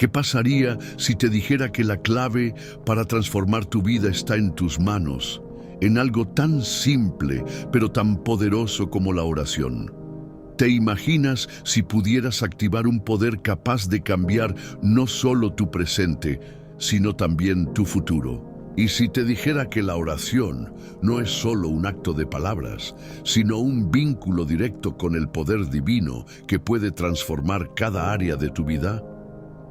¿Qué pasaría si te dijera que la clave para transformar tu vida está en tus manos, en algo tan simple pero tan poderoso como la oración? ¿Te imaginas si pudieras activar un poder capaz de cambiar no solo tu presente, sino también tu futuro? Y si te dijera que la oración no es solo un acto de palabras, sino un vínculo directo con el poder divino que puede transformar cada área de tu vida.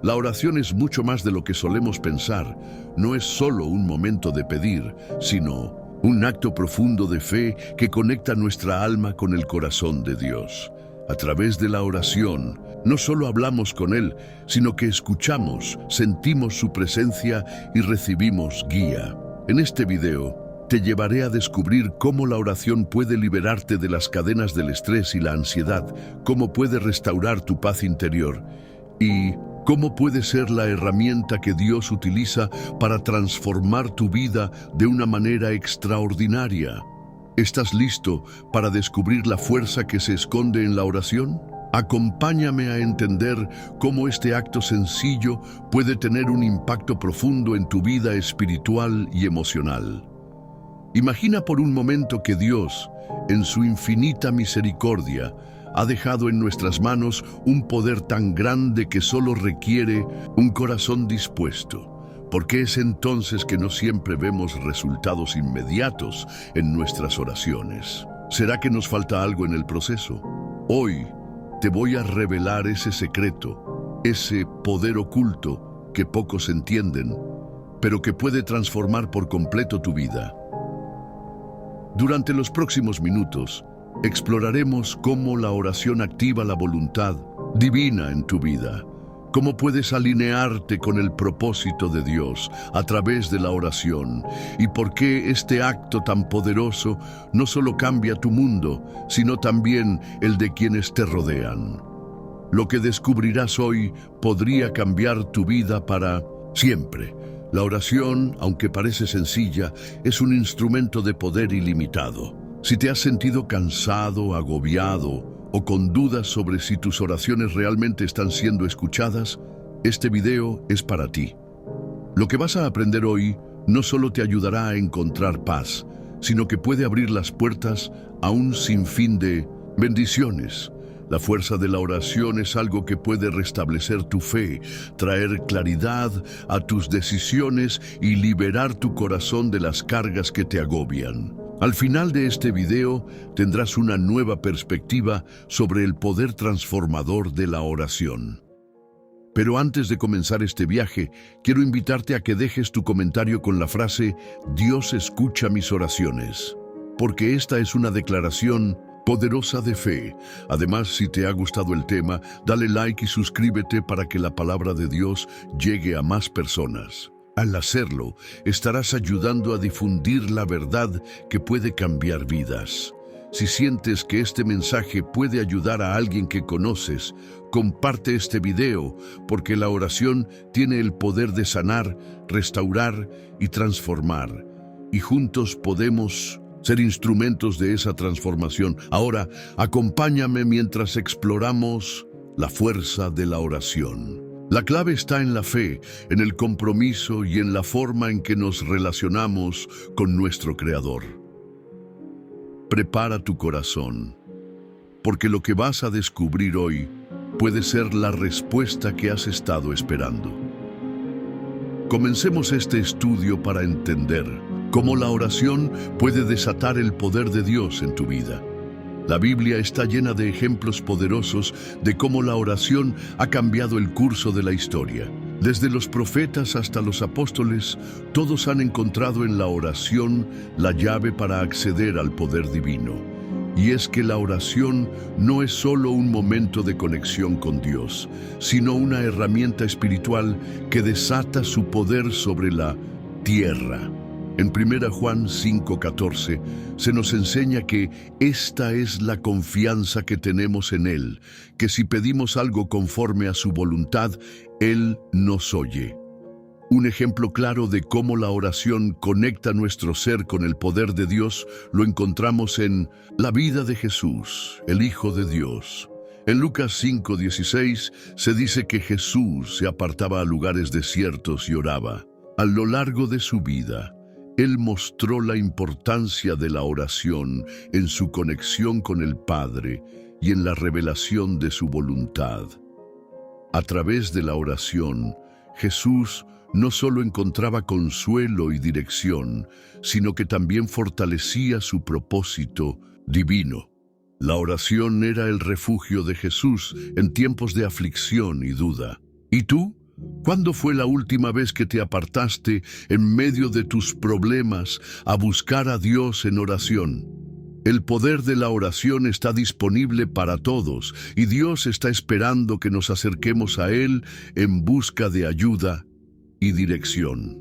La oración es mucho más de lo que solemos pensar. No es solo un momento de pedir, sino un acto profundo de fe que conecta nuestra alma con el corazón de Dios. A través de la oración, no solo hablamos con Él, sino que escuchamos, sentimos su presencia y recibimos guía. En este video, te llevaré a descubrir cómo la oración puede liberarte de las cadenas del estrés y la ansiedad, cómo puede restaurar tu paz interior y cómo puede ser la herramienta que Dios utiliza para transformar tu vida de una manera extraordinaria. ¿Estás listo para descubrir la fuerza que se esconde en la oración? Acompáñame a entender cómo este acto sencillo puede tener un impacto profundo en tu vida espiritual y emocional. Imagina por un momento que Dios, en su infinita misericordia, ha dejado en nuestras manos un poder tan grande que solo requiere un corazón dispuesto. ¿Por qué es entonces que no siempre vemos resultados inmediatos en nuestras oraciones? ¿Será que nos falta algo en el proceso? Hoy te voy a revelar ese secreto, ese poder oculto que pocos entienden, pero que puede transformar por completo tu vida. Durante los próximos minutos, exploraremos cómo la oración activa la voluntad divina en tu vida. Cómo puedes alinearte con el propósito de Dios a través de la oración y por qué este acto tan poderoso no solo cambia tu mundo, sino también el de quienes te rodean. Lo que descubrirás hoy podría cambiar tu vida para siempre. La oración, aunque parece sencilla, es un instrumento de poder ilimitado. Si te has sentido cansado, agobiado, o con dudas sobre si tus oraciones realmente están siendo escuchadas, este video es para ti. Lo que vas a aprender hoy no solo te ayudará a encontrar paz, sino que puede abrir las puertas a un sinfín de bendiciones. La fuerza de la oración es algo que puede restablecer tu fe, traer claridad a tus decisiones y liberar tu corazón de las cargas que te agobian. Al final de este video tendrás una nueva perspectiva sobre el poder transformador de la oración. Pero antes de comenzar este viaje, quiero invitarte a que dejes tu comentario con la frase «Dios escucha mis oraciones», porque esta es una declaración poderosa de fe. Además, si te ha gustado el tema, dale like y suscríbete para que la palabra de Dios llegue a más personas. Al hacerlo, estarás ayudando a difundir la verdad que puede cambiar vidas. Si sientes que este mensaje puede ayudar a alguien que conoces, comparte este video, porque la oración tiene el poder de sanar, restaurar y transformar. Y juntos podemos ser instrumentos de esa transformación. Ahora, acompáñame mientras exploramos la fuerza de la oración. La clave está en la fe, en el compromiso y en la forma en que nos relacionamos con nuestro Creador. Prepara tu corazón, porque lo que vas a descubrir hoy puede ser la respuesta que has estado esperando. Comencemos este estudio para entender cómo la oración puede desatar el poder de Dios en tu vida. La Biblia está llena de ejemplos poderosos de cómo la oración ha cambiado el curso de la historia. Desde los profetas hasta los apóstoles, todos han encontrado en la oración la llave para acceder al poder divino. Y es que la oración no es solo un momento de conexión con Dios, sino una herramienta espiritual que desata su poder sobre la tierra. En 1 Juan 5:14 se nos enseña que esta es la confianza que tenemos en Él, que si pedimos algo conforme a su voluntad, Él nos oye. Un ejemplo claro de cómo la oración conecta nuestro ser con el poder de Dios lo encontramos en la vida de Jesús, el Hijo de Dios. En Lucas 5:16 se dice que Jesús se apartaba a lugares desiertos y oraba. A lo largo de su vida, Él mostró la importancia de la oración en su conexión con el Padre y en la revelación de su voluntad. A través de la oración, Jesús no solo encontraba consuelo y dirección, sino que también fortalecía su propósito divino. La oración era el refugio de Jesús en tiempos de aflicción y duda. ¿Y tú? ¿Cuándo fue la última vez que te apartaste en medio de tus problemas a buscar a Dios en oración? El poder de la oración está disponible para todos y Dios está esperando que nos acerquemos a Él en busca de ayuda y dirección.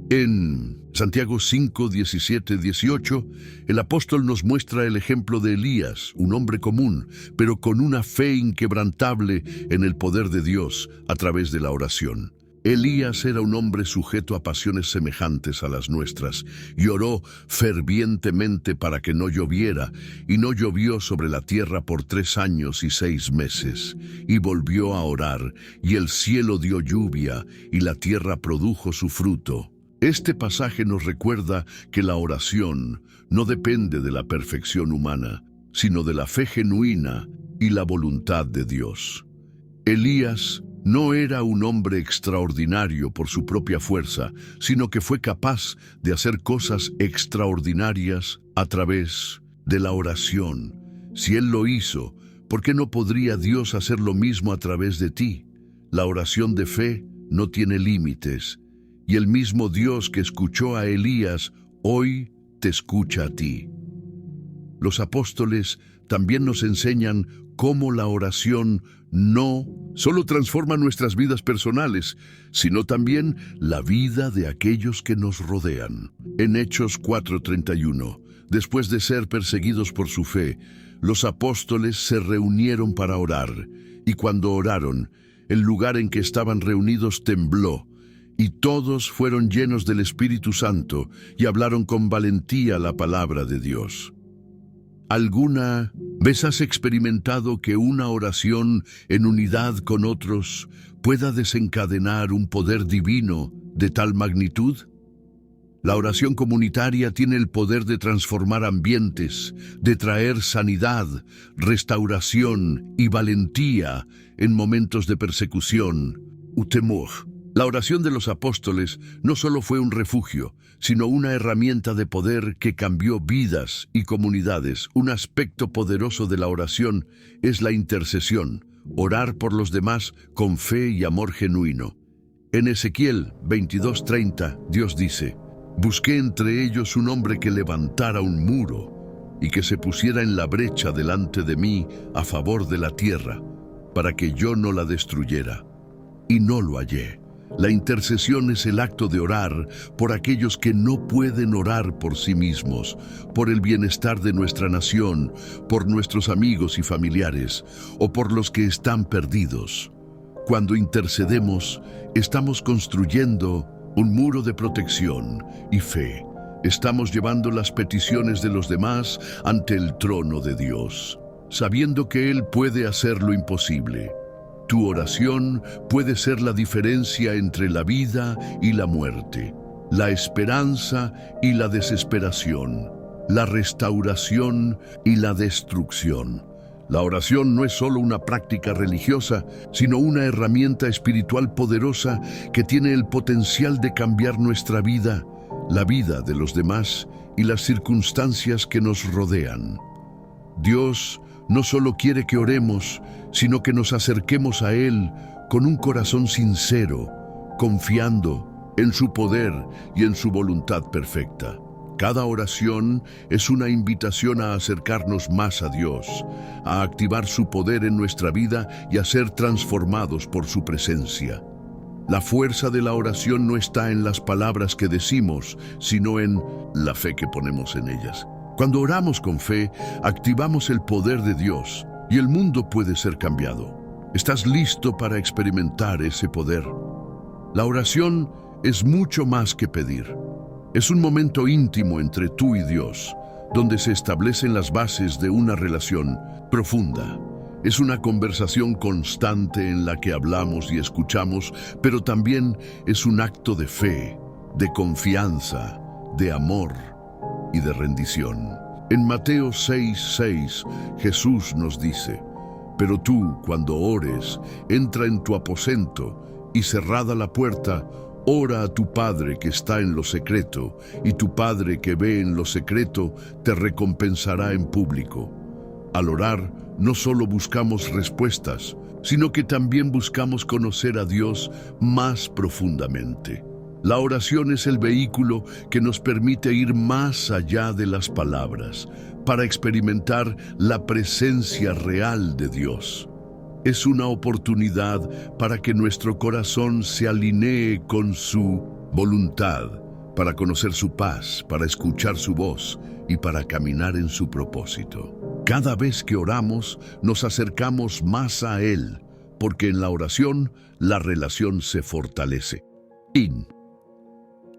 En Santiago 5, 17, 18, el apóstol nos muestra el ejemplo de Elías, un hombre común, pero con una fe inquebrantable en el poder de Dios a través de la oración. Elías era un hombre sujeto a pasiones semejantes a las nuestras, y oró fervientemente para que no lloviera, y no llovió sobre la tierra por 3 años y 6 meses. Y volvió a orar, y el cielo dio lluvia, y la tierra produjo su fruto. Este pasaje nos recuerda que la oración no depende de la perfección humana, sino de la fe genuina y la voluntad de Dios. Elías no era un hombre extraordinario por su propia fuerza, sino que fue capaz de hacer cosas extraordinarias a través de la oración. Si Él lo hizo, ¿por qué no podría Dios hacer lo mismo a través de ti? La oración de fe no tiene límites, y el mismo Dios que escuchó a Elías hoy te escucha a ti. Los apóstoles también nos enseñan cómo la oración no solo transforma nuestras vidas personales, sino también la vida de aquellos que nos rodean. En Hechos 4:31, después de ser perseguidos por su fe, los apóstoles se reunieron para orar, y cuando oraron, el lugar en que estaban reunidos tembló, y todos fueron llenos del Espíritu Santo y hablaron con valentía la palabra de Dios. ¿Alguna vez has experimentado que una oración en unidad con otros pueda desencadenar un poder divino de tal magnitud? La oración comunitaria tiene el poder de transformar ambientes, de traer sanidad, restauración y valentía en momentos de persecución u temor. La oración de los apóstoles no solo fue un refugio, sino una herramienta de poder que cambió vidas y comunidades. Un aspecto poderoso de la oración es la intercesión, orar por los demás con fe y amor genuino. En Ezequiel 22:30, Dios dice: «Busqué entre ellos un hombre que levantara un muro y que se pusiera en la brecha delante de mí a favor de la tierra, para que yo no la destruyera. Y no lo hallé». La intercesión es el acto de orar por aquellos que no pueden orar por sí mismos, por el bienestar de nuestra nación, por nuestros amigos y familiares, o por los que están perdidos. Cuando intercedemos, estamos construyendo un muro de protección y fe. Estamos llevando las peticiones de los demás ante el trono de Dios, sabiendo que Él puede hacer lo imposible. Tu oración puede ser la diferencia entre la vida y la muerte, la esperanza y la desesperación, la restauración y la destrucción. La oración no es solo una práctica religiosa, sino una herramienta espiritual poderosa que tiene el potencial de cambiar nuestra vida, la vida de los demás y las circunstancias que nos rodean. Dios no solo quiere que oremos, sino que nos acerquemos a Él con un corazón sincero, confiando en su poder y en su voluntad perfecta. Cada oración es una invitación a acercarnos más a Dios, a activar su poder en nuestra vida y a ser transformados por su presencia. La fuerza de la oración no está en las palabras que decimos, sino en la fe que ponemos en ellas. Cuando oramos con fe, activamos el poder de Dios y el mundo puede ser cambiado. ¿Estás listo para experimentar ese poder? La oración es mucho más que pedir. Es un momento íntimo entre tú y Dios, donde se establecen las bases de una relación profunda. Es una conversación constante en la que hablamos y escuchamos, pero también es un acto de fe, de confianza, de amor y de rendición. En Mateo 6:6, Jesús nos dice: «Pero tú, cuando ores, entra en tu aposento y cerrada la puerta, ora a tu Padre que está en lo secreto, y tu Padre que ve en lo secreto te recompensará en público». Al orar, no solo buscamos respuestas, sino que también buscamos conocer a Dios más profundamente. La oración es el vehículo que nos permite ir más allá de las palabras, para experimentar la presencia real de Dios. Es una oportunidad para que nuestro corazón se alinee con su voluntad, para conocer su paz, para escuchar su voz y para caminar en su propósito. Cada vez que oramos, nos acercamos más a Él, porque en la oración, la relación se fortalece.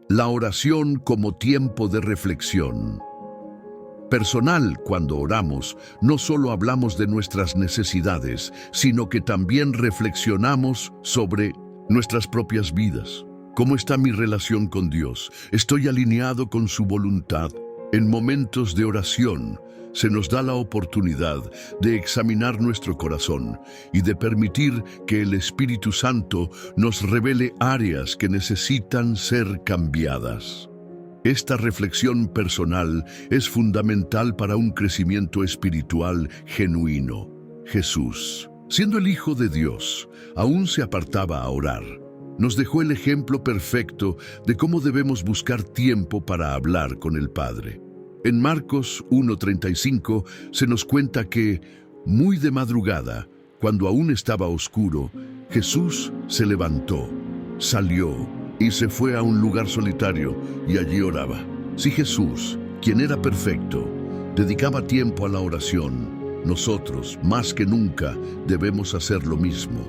La oración como tiempo de reflexión personal. Cuando oramos, no solo hablamos de nuestras necesidades, sino que también reflexionamos sobre nuestras propias vidas. ¿Cómo está mi relación con Dios? ¿Estoy alineado con su voluntad? En momentos de oración, se nos da la oportunidad de examinar nuestro corazón y de permitir que el Espíritu Santo nos revele áreas que necesitan ser cambiadas. Esta reflexión personal es fundamental para un crecimiento espiritual genuino. Jesús, siendo el Hijo de Dios, aún se apartaba a orar. Nos dejó el ejemplo perfecto de cómo debemos buscar tiempo para hablar con el Padre. En Marcos 1:35 se nos cuenta que, muy de madrugada, cuando aún estaba oscuro, Jesús se levantó, salió y se fue a un lugar solitario y allí oraba. Si Jesús, quien era perfecto, dedicaba tiempo a la oración, nosotros, más que nunca, debemos hacer lo mismo.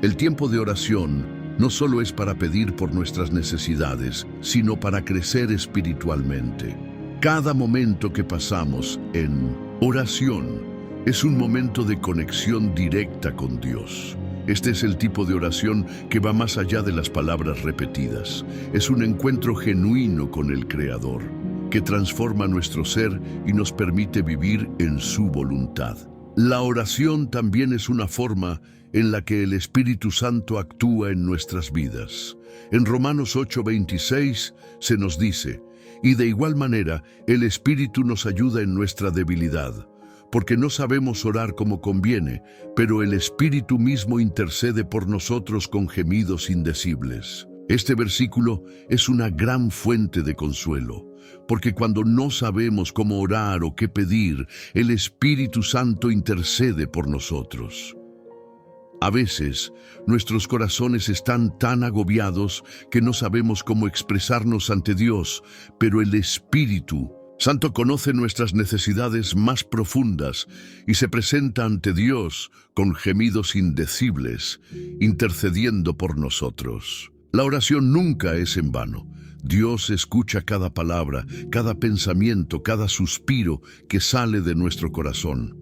El tiempo de oración no solo es para pedir por nuestras necesidades, sino para crecer espiritualmente. Cada momento que pasamos en oración es un momento de conexión directa con Dios. Este es el tipo de oración que va más allá de las palabras repetidas. Es un encuentro genuino con el Creador, que transforma nuestro ser y nos permite vivir en su voluntad. La oración también es una forma en la que el Espíritu Santo actúa en nuestras vidas. En Romanos 8:26 se nos dice: «Y de igual manera, el Espíritu nos ayuda en nuestra debilidad, porque no sabemos orar como conviene, pero el Espíritu mismo intercede por nosotros con gemidos indecibles». Este versículo es una gran fuente de consuelo, porque cuando no sabemos cómo orar o qué pedir, el Espíritu Santo intercede por nosotros. A veces, nuestros corazones están tan agobiados que no sabemos cómo expresarnos ante Dios, pero el Espíritu Santo conoce nuestras necesidades más profundas y se presenta ante Dios con gemidos indecibles, intercediendo por nosotros. La oración nunca es en vano. Dios escucha cada palabra, cada pensamiento, cada suspiro que sale de nuestro corazón.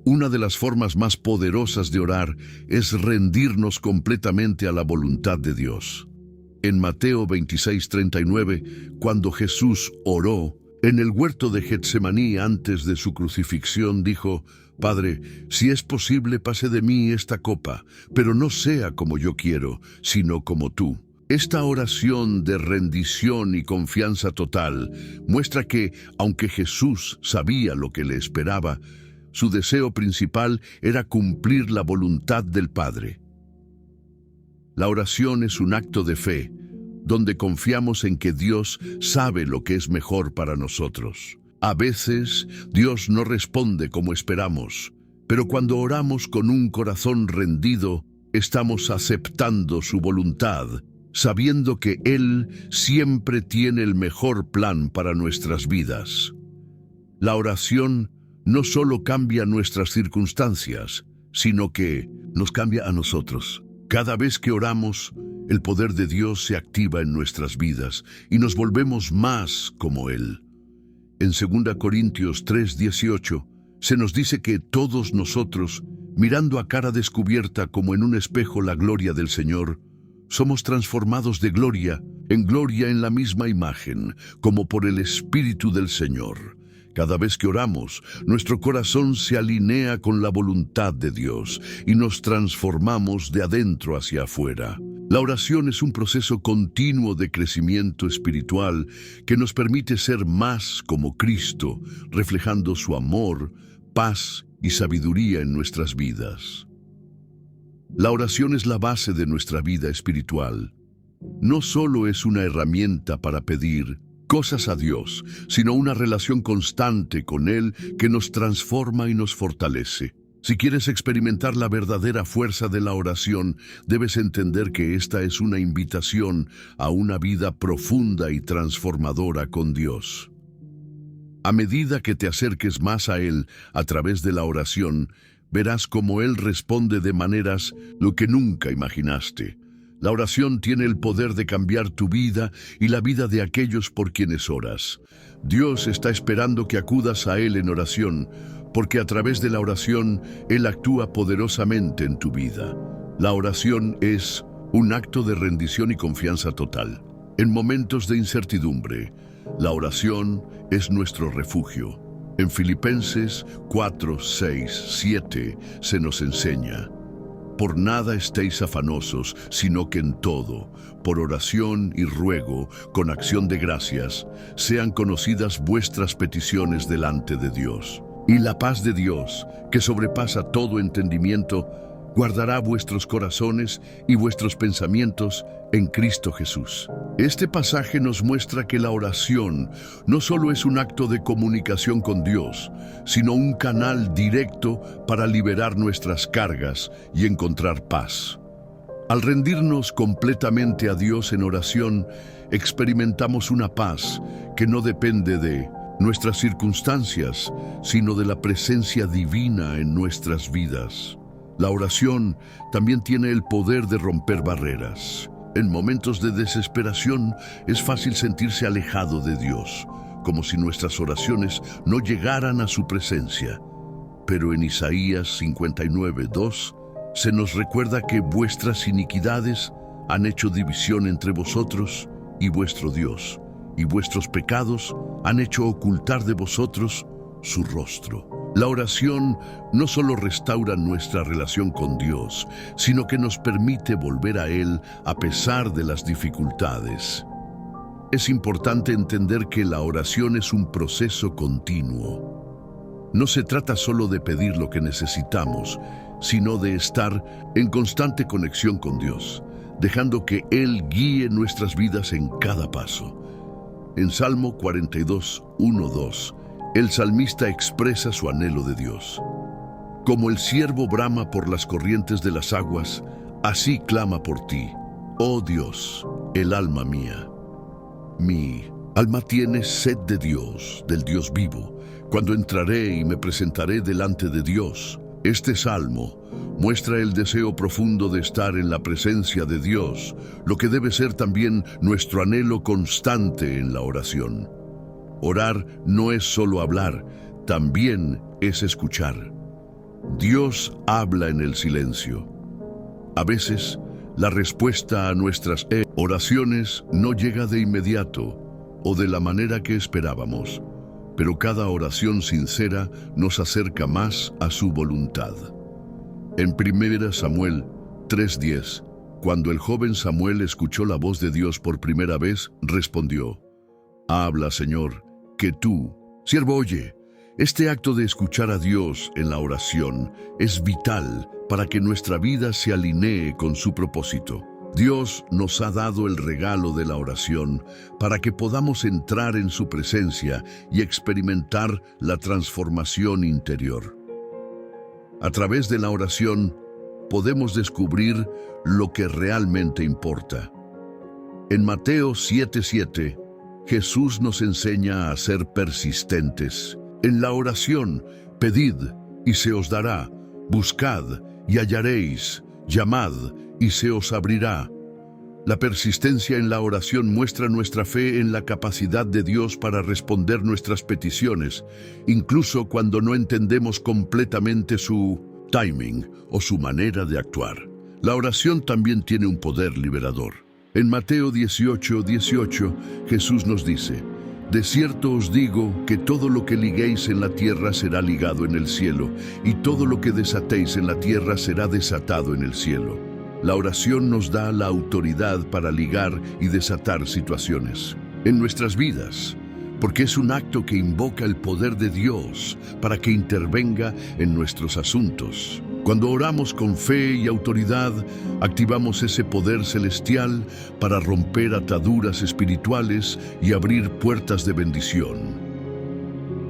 Una de las formas más poderosas de orar es rendirnos completamente a la voluntad de Dios. En Mateo 26:39, cuando Jesús oró en el huerto de Getsemaní antes de su crucifixión, dijo: «Padre, si es posible, pase de mí esta copa, pero no sea como yo quiero, sino como tú». Esta oración de rendición y confianza total muestra que, aunque Jesús sabía lo que le esperaba, su deseo principal era cumplir la voluntad del Padre. La oración es un acto de fe, donde confiamos en que Dios sabe lo que es mejor para nosotros. A veces, Dios no responde como esperamos, pero cuando oramos con un corazón rendido, estamos aceptando su voluntad, sabiendo que Él siempre tiene el mejor plan para nuestras vidas. La oración no solo cambia nuestras circunstancias, sino que nos cambia a nosotros. Cada vez que oramos, el poder de Dios se activa en nuestras vidas y nos volvemos más como Él. En 2 Corintios 3:18 se nos dice que todos nosotros, mirando a cara descubierta como en un espejo la gloria del Señor, somos transformados de gloria en la misma imagen, como por el Espíritu del Señor. Cada vez que oramos, nuestro corazón se alinea con la voluntad de Dios y nos transformamos de adentro hacia afuera. La oración es un proceso continuo de crecimiento espiritual que nos permite ser más como Cristo, reflejando su amor, paz y sabiduría en nuestras vidas. La oración es la base de nuestra vida espiritual. No solo es una herramienta para pedir cosas a Dios, sino una relación constante con Él que nos transforma y nos fortalece. Si quieres experimentar la verdadera fuerza de la oración, debes entender que esta es una invitación a una vida profunda y transformadora con Dios. A medida que te acerques más a Él a través de la oración, verás cómo Él responde de maneras lo que nunca imaginaste. La oración tiene el poder de cambiar tu vida y la vida de aquellos por quienes oras. Dios está esperando que acudas a Él en oración, porque a través de la oración Él actúa poderosamente en tu vida. La oración es un acto de rendición y confianza total. En momentos de incertidumbre, la oración es nuestro refugio. En Filipenses 4, 6, 7 se nos enseña: por nada estéis afanosos, sino que en todo, por oración y ruego, con acción de gracias, sean conocidas vuestras peticiones delante de Dios. Y la paz de Dios, que sobrepasa todo entendimiento, guardará vuestros corazones y vuestros pensamientos en Cristo Jesús. Este pasaje nos muestra que la oración no solo es un acto de comunicación con Dios, sino un canal directo para liberar nuestras cargas y encontrar paz. Al rendirnos completamente a Dios en oración, experimentamos una paz que no depende de nuestras circunstancias, sino de la presencia divina en nuestras vidas. La oración también tiene el poder de romper barreras. En momentos de desesperación es fácil sentirse alejado de Dios, como si nuestras oraciones no llegaran a su presencia. Pero en Isaías 59:2 se nos recuerda que vuestras iniquidades han hecho división entre vosotros y vuestro Dios, y vuestros pecados han hecho ocultar de vosotros su rostro. La oración no solo restaura nuestra relación con Dios, sino que nos permite volver a Él a pesar de las dificultades. Es importante entender que la oración es un proceso continuo. No se trata solo de pedir lo que necesitamos, sino de estar en constante conexión con Dios, dejando que Él guíe nuestras vidas en cada paso. En Salmo 42, 1-2, el salmista expresa su anhelo de Dios. Como el ciervo brama por las corrientes de las aguas, así clama por ti, oh Dios, el alma mía. Mi alma tiene sed de Dios, del Dios vivo. Cuando entraré y me presentaré delante de Dios. Este salmo muestra el deseo profundo de estar en la presencia de Dios, lo que debe ser también nuestro anhelo constante en la oración. Orar no es solo hablar, también es escuchar. Dios habla en el silencio. A veces, la respuesta a nuestras oraciones no llega de inmediato o de la manera que esperábamos, pero cada oración sincera nos acerca más a su voluntad. En 1 Samuel 3:10, cuando el joven Samuel escuchó la voz de Dios por primera vez, respondió: habla, Señor, que tú, siervo, oye. Este acto de escuchar a Dios en la oración es vital para que nuestra vida se alinee con su propósito. Dios nos ha dado el regalo de la oración para que podamos entrar en su presencia y experimentar la transformación interior. A través de la oración podemos descubrir lo que realmente importa. En Mateo 7:7, Jesús nos enseña a ser persistentes. En la oración, pedid y se os dará, buscad y hallaréis, llamad y se os abrirá. La persistencia en la oración muestra nuestra fe en la capacidad de Dios para responder nuestras peticiones, incluso cuando no entendemos completamente su timing o su manera de actuar. La oración también tiene un poder liberador. En Mateo 18:18, Jesús nos dice: de cierto os digo que todo lo que liguéis en la tierra será ligado en el cielo, y todo lo que desatéis en la tierra será desatado en el cielo. La oración nos da la autoridad para ligar y desatar situaciones en nuestras vidas, porque es un acto que invoca el poder de Dios para que intervenga en nuestros asuntos. Cuando oramos con fe y autoridad, activamos ese poder celestial para romper ataduras espirituales y abrir puertas de bendición.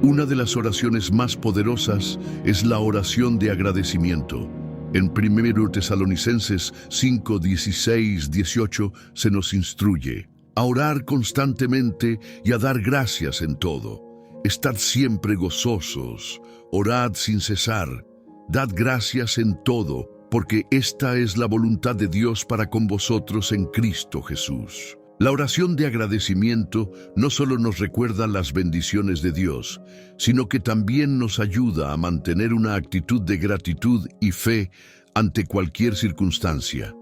Una de las oraciones más poderosas es la oración de agradecimiento. En 1 Tesalonicenses 5, 16, 18 se nos instruye a orar constantemente y a dar gracias en todo. Estad siempre gozosos, orad sin cesar, dad gracias en todo, porque esta es la voluntad de Dios para con vosotros en Cristo Jesús. La oración de agradecimiento no solo nos recuerda las bendiciones de Dios, sino que también nos ayuda a mantener una actitud de gratitud y fe ante cualquier circunstancia.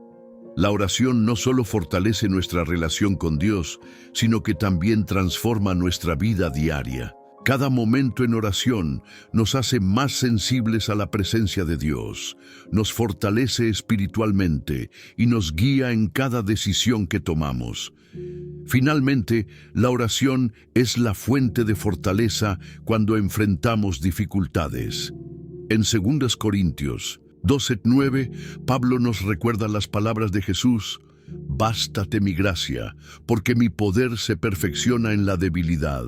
La oración no solo fortalece nuestra relación con Dios, sino que también transforma nuestra vida diaria. Cada momento en oración nos hace más sensibles a la presencia de Dios, nos fortalece espiritualmente y nos guía en cada decisión que tomamos. Finalmente, la oración es la fuente de fortaleza cuando enfrentamos dificultades. En 2 Corintios 12:9, Pablo nos recuerda las palabras de Jesús: «Bástate mi gracia, porque mi poder se perfecciona en la debilidad».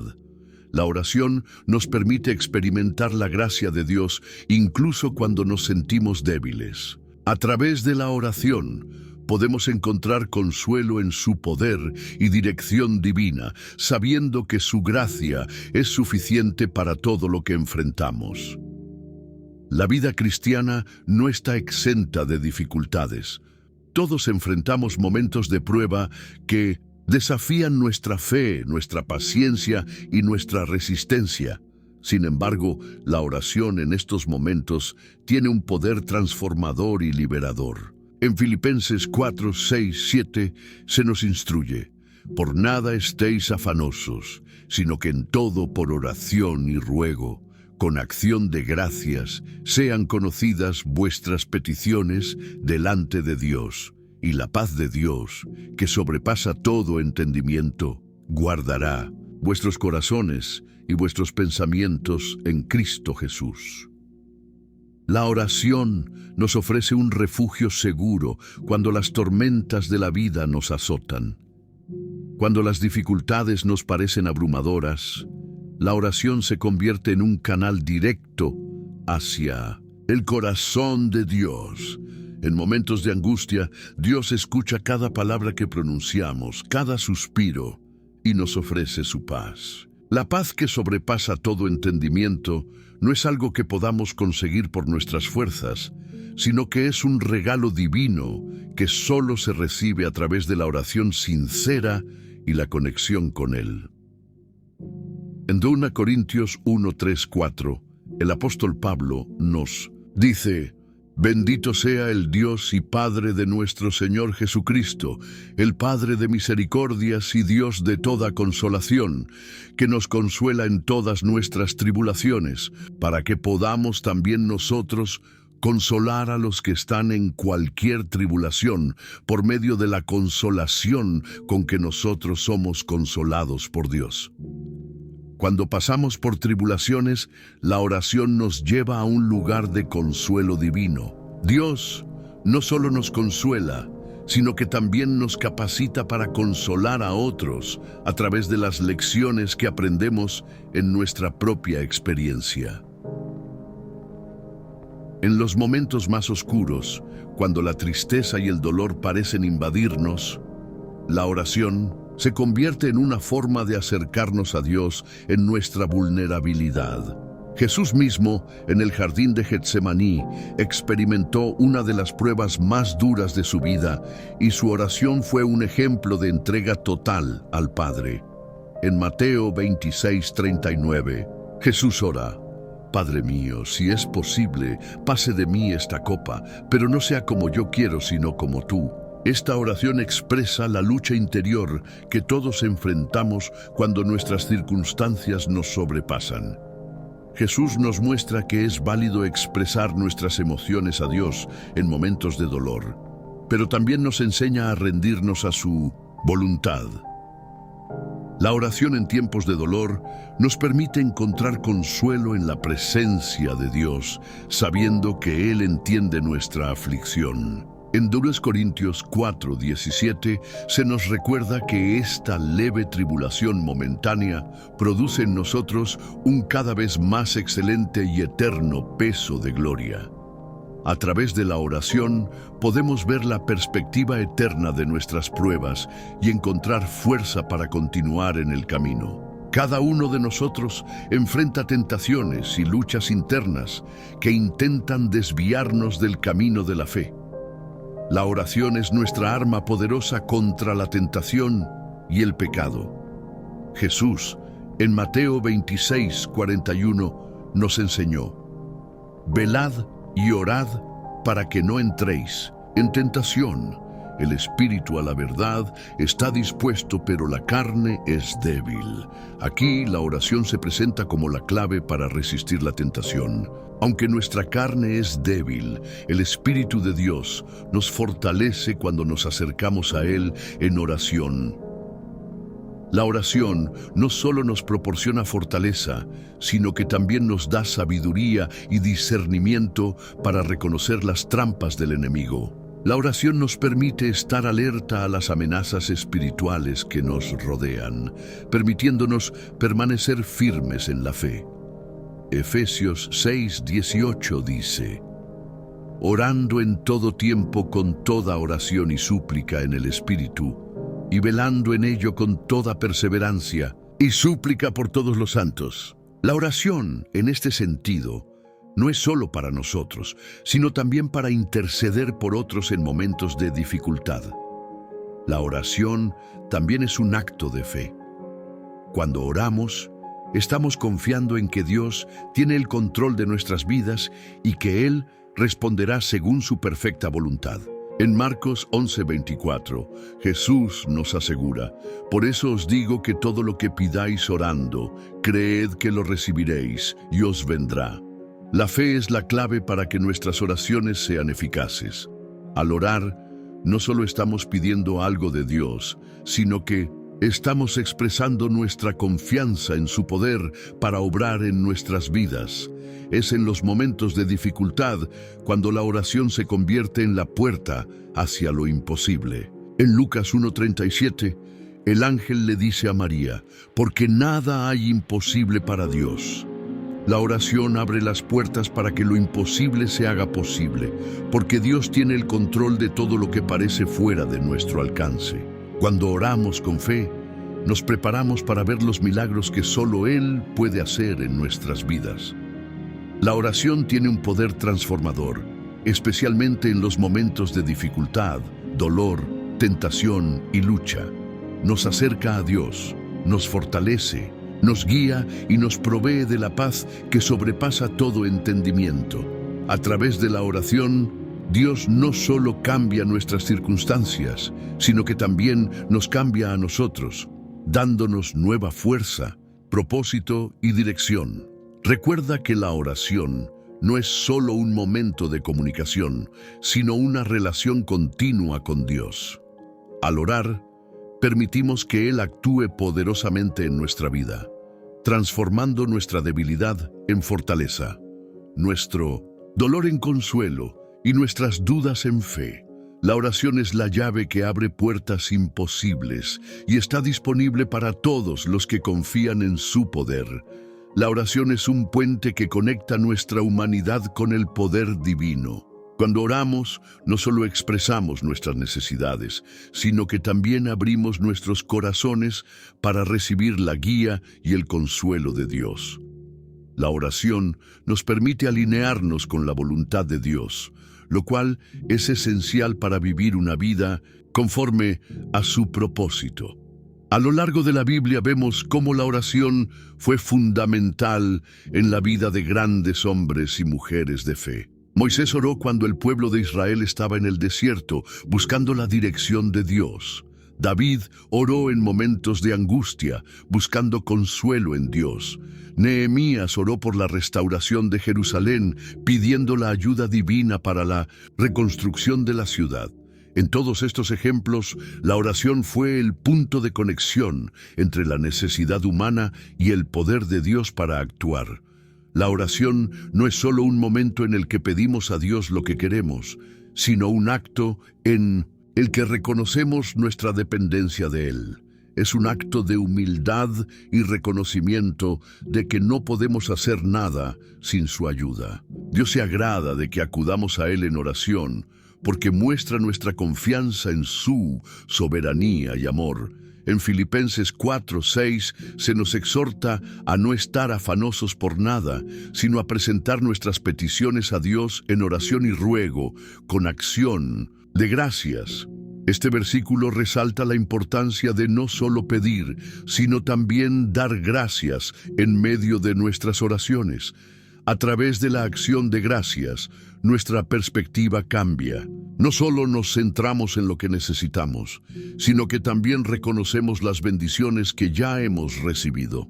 La oración nos permite experimentar la gracia de Dios incluso cuando nos sentimos débiles. A través de la oración podemos encontrar consuelo en su poder y dirección divina, sabiendo que su gracia es suficiente para todo lo que enfrentamos. La vida cristiana no está exenta de dificultades. Todos enfrentamos momentos de prueba que desafían nuestra fe, nuestra paciencia y nuestra resistencia. Sin embargo, la oración en estos momentos tiene un poder transformador y liberador. En Filipenses 4, 6, 7 se nos instruye: «Por nada estéis afanosos, sino que en todo por oración y ruego, con acción de gracias, sean conocidas vuestras peticiones delante de Dios, y la paz de Dios, que sobrepasa todo entendimiento, guardará vuestros corazones y vuestros pensamientos en Cristo Jesús». La oración nos ofrece un refugio seguro cuando las tormentas de la vida nos azotan. Cuando las dificultades nos parecen abrumadoras, la oración se convierte en un canal directo hacia el corazón de Dios. En momentos de angustia, Dios escucha cada palabra que pronunciamos, cada suspiro, y nos ofrece su paz. La paz que sobrepasa todo entendimiento no es algo que podamos conseguir por nuestras fuerzas, sino que es un regalo divino que solo se recibe a través de la oración sincera y la conexión con Él. En 2 Corintios 1, 3, 4, el apóstol Pablo nos dice: «Bendito sea el Dios y Padre de nuestro Señor Jesucristo, el Padre de misericordias y Dios de toda consolación, que nos consuela en todas nuestras tribulaciones, para que podamos también nosotros consolar a los que están en cualquier tribulación, por medio de la consolación con que nosotros somos consolados por Dios». Cuando pasamos por tribulaciones, la oración nos lleva a un lugar de consuelo divino. Dios no solo nos consuela, sino que también nos capacita para consolar a otros a través de las lecciones que aprendemos en nuestra propia experiencia. En los momentos más oscuros, cuando la tristeza y el dolor parecen invadirnos, la oración se convierte en una forma de acercarnos a Dios en nuestra vulnerabilidad. Jesús mismo, en el jardín de Getsemaní, experimentó una de las pruebas más duras de su vida y su oración fue un ejemplo de entrega total al Padre. En Mateo 26:39, Jesús ora: Padre mío, si es posible, pase de mí esta copa, pero no sea como yo quiero, sino como tú. Esta oración expresa la lucha interior que todos enfrentamos cuando nuestras circunstancias nos sobrepasan. Jesús nos muestra que es válido expresar nuestras emociones a Dios en momentos de dolor, pero también nos enseña a rendirnos a su voluntad. La oración en tiempos de dolor nos permite encontrar consuelo en la presencia de Dios, sabiendo que Él entiende nuestra aflicción. En 2 Corintios 4:17 se nos recuerda que esta leve tribulación momentánea produce en nosotros un cada vez más excelente y eterno peso de gloria. A través de la oración podemos ver la perspectiva eterna de nuestras pruebas y encontrar fuerza para continuar en el camino. Cada uno de nosotros enfrenta tentaciones y luchas internas que intentan desviarnos del camino de la fe. La oración es nuestra arma poderosa contra la tentación y el pecado. Jesús, en Mateo 26:41, nos enseñó: velad y orad para que no entréis en tentación. El espíritu a la verdad está dispuesto, pero la carne es débil. Aquí la oración se presenta como la clave para resistir la tentación. Aunque nuestra carne es débil, el Espíritu de Dios nos fortalece cuando nos acercamos a Él en oración. La oración no solo nos proporciona fortaleza, sino que también nos da sabiduría y discernimiento para reconocer las trampas del enemigo. La oración nos permite estar alerta a las amenazas espirituales que nos rodean, permitiéndonos permanecer firmes en la fe. Efesios 6:18 dice: orando en todo tiempo con toda oración y súplica en el Espíritu, y velando en ello con toda perseverancia y súplica por todos los santos. La oración, en este sentido, no es solo para nosotros, sino también para interceder por otros en momentos de dificultad. La oración también es un acto de fe. Cuando oramos, estamos confiando en que Dios tiene el control de nuestras vidas y que Él responderá según su perfecta voluntad. En Marcos 11:24, Jesús nos asegura: por eso os digo que todo lo que pidáis orando, creed que lo recibiréis y os vendrá. La fe es la clave para que nuestras oraciones sean eficaces. Al orar, no solo estamos pidiendo algo de Dios, sino que estamos expresando nuestra confianza en su poder para obrar en nuestras vidas. Es en los momentos de dificultad cuando la oración se convierte en la puerta hacia lo imposible. En Lucas 1:37, el ángel le dice a María: porque nada hay imposible para Dios. La oración abre las puertas para que lo imposible se haga posible, porque Dios tiene el control de todo lo que parece fuera de nuestro alcance. Cuando oramos con fe, nos preparamos para ver los milagros que solo Él puede hacer en nuestras vidas. La oración tiene un poder transformador, especialmente en los momentos de dificultad, dolor, tentación y lucha. Nos acerca a Dios, nos fortalece, nos guía y nos provee de la paz que sobrepasa todo entendimiento. A través de la oración, Dios no solo cambia nuestras circunstancias, sino que también nos cambia a nosotros, dándonos nueva fuerza, propósito y dirección. Recuerda que la oración no es solo un momento de comunicación, sino una relación continua con Dios. Al orar, permitimos que Él actúe poderosamente en nuestra vida, transformando nuestra debilidad en fortaleza, nuestro dolor en consuelo y nuestras dudas en fe. La oración es la llave que abre puertas imposibles y está disponible para todos los que confían en su poder. La oración es un puente que conecta nuestra humanidad con el poder divino. Cuando oramos, no solo expresamos nuestras necesidades, sino que también abrimos nuestros corazones para recibir la guía y el consuelo de Dios. La oración nos permite alinearnos con la voluntad de Dios, lo cual es esencial para vivir una vida conforme a su propósito. A lo largo de la Biblia vemos cómo la oración fue fundamental en la vida de grandes hombres y mujeres de fe. Moisés oró cuando el pueblo de Israel estaba en el desierto, buscando la dirección de Dios. David oró en momentos de angustia, buscando consuelo en Dios. Nehemías oró por la restauración de Jerusalén, pidiendo la ayuda divina para la reconstrucción de la ciudad. En todos estos ejemplos, la oración fue el punto de conexión entre la necesidad humana y el poder de Dios para actuar. La oración no es solo un momento en el que pedimos a Dios lo que queremos, sino un acto en el que reconocemos nuestra dependencia de Él. Es un acto de humildad y reconocimiento de que no podemos hacer nada sin su ayuda. Dios se agrada de que acudamos a Él en oración, porque muestra nuestra confianza en su soberanía y amor. En Filipenses 4:6 se nos exhorta a no estar afanosos por nada, sino a presentar nuestras peticiones a Dios en oración y ruego, con acción de gracias. Este versículo resalta la importancia de no solo pedir, sino también dar gracias en medio de nuestras oraciones. A través de la acción de gracias, nuestra perspectiva cambia. No solo nos centramos en lo que necesitamos, sino que también reconocemos las bendiciones que ya hemos recibido.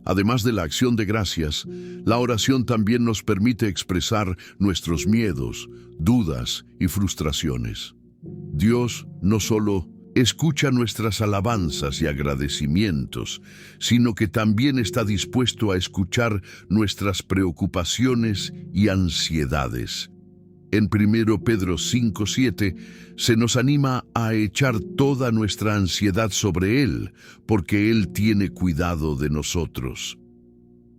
Además de la acción de gracias, la oración también nos permite expresar nuestros miedos, dudas y frustraciones. Dios no solo escucha nuestras alabanzas y agradecimientos, sino que también está dispuesto a escuchar nuestras preocupaciones y ansiedades. En 1 Pedro 5:7 se nos anima a echar toda nuestra ansiedad sobre Él, porque Él tiene cuidado de nosotros.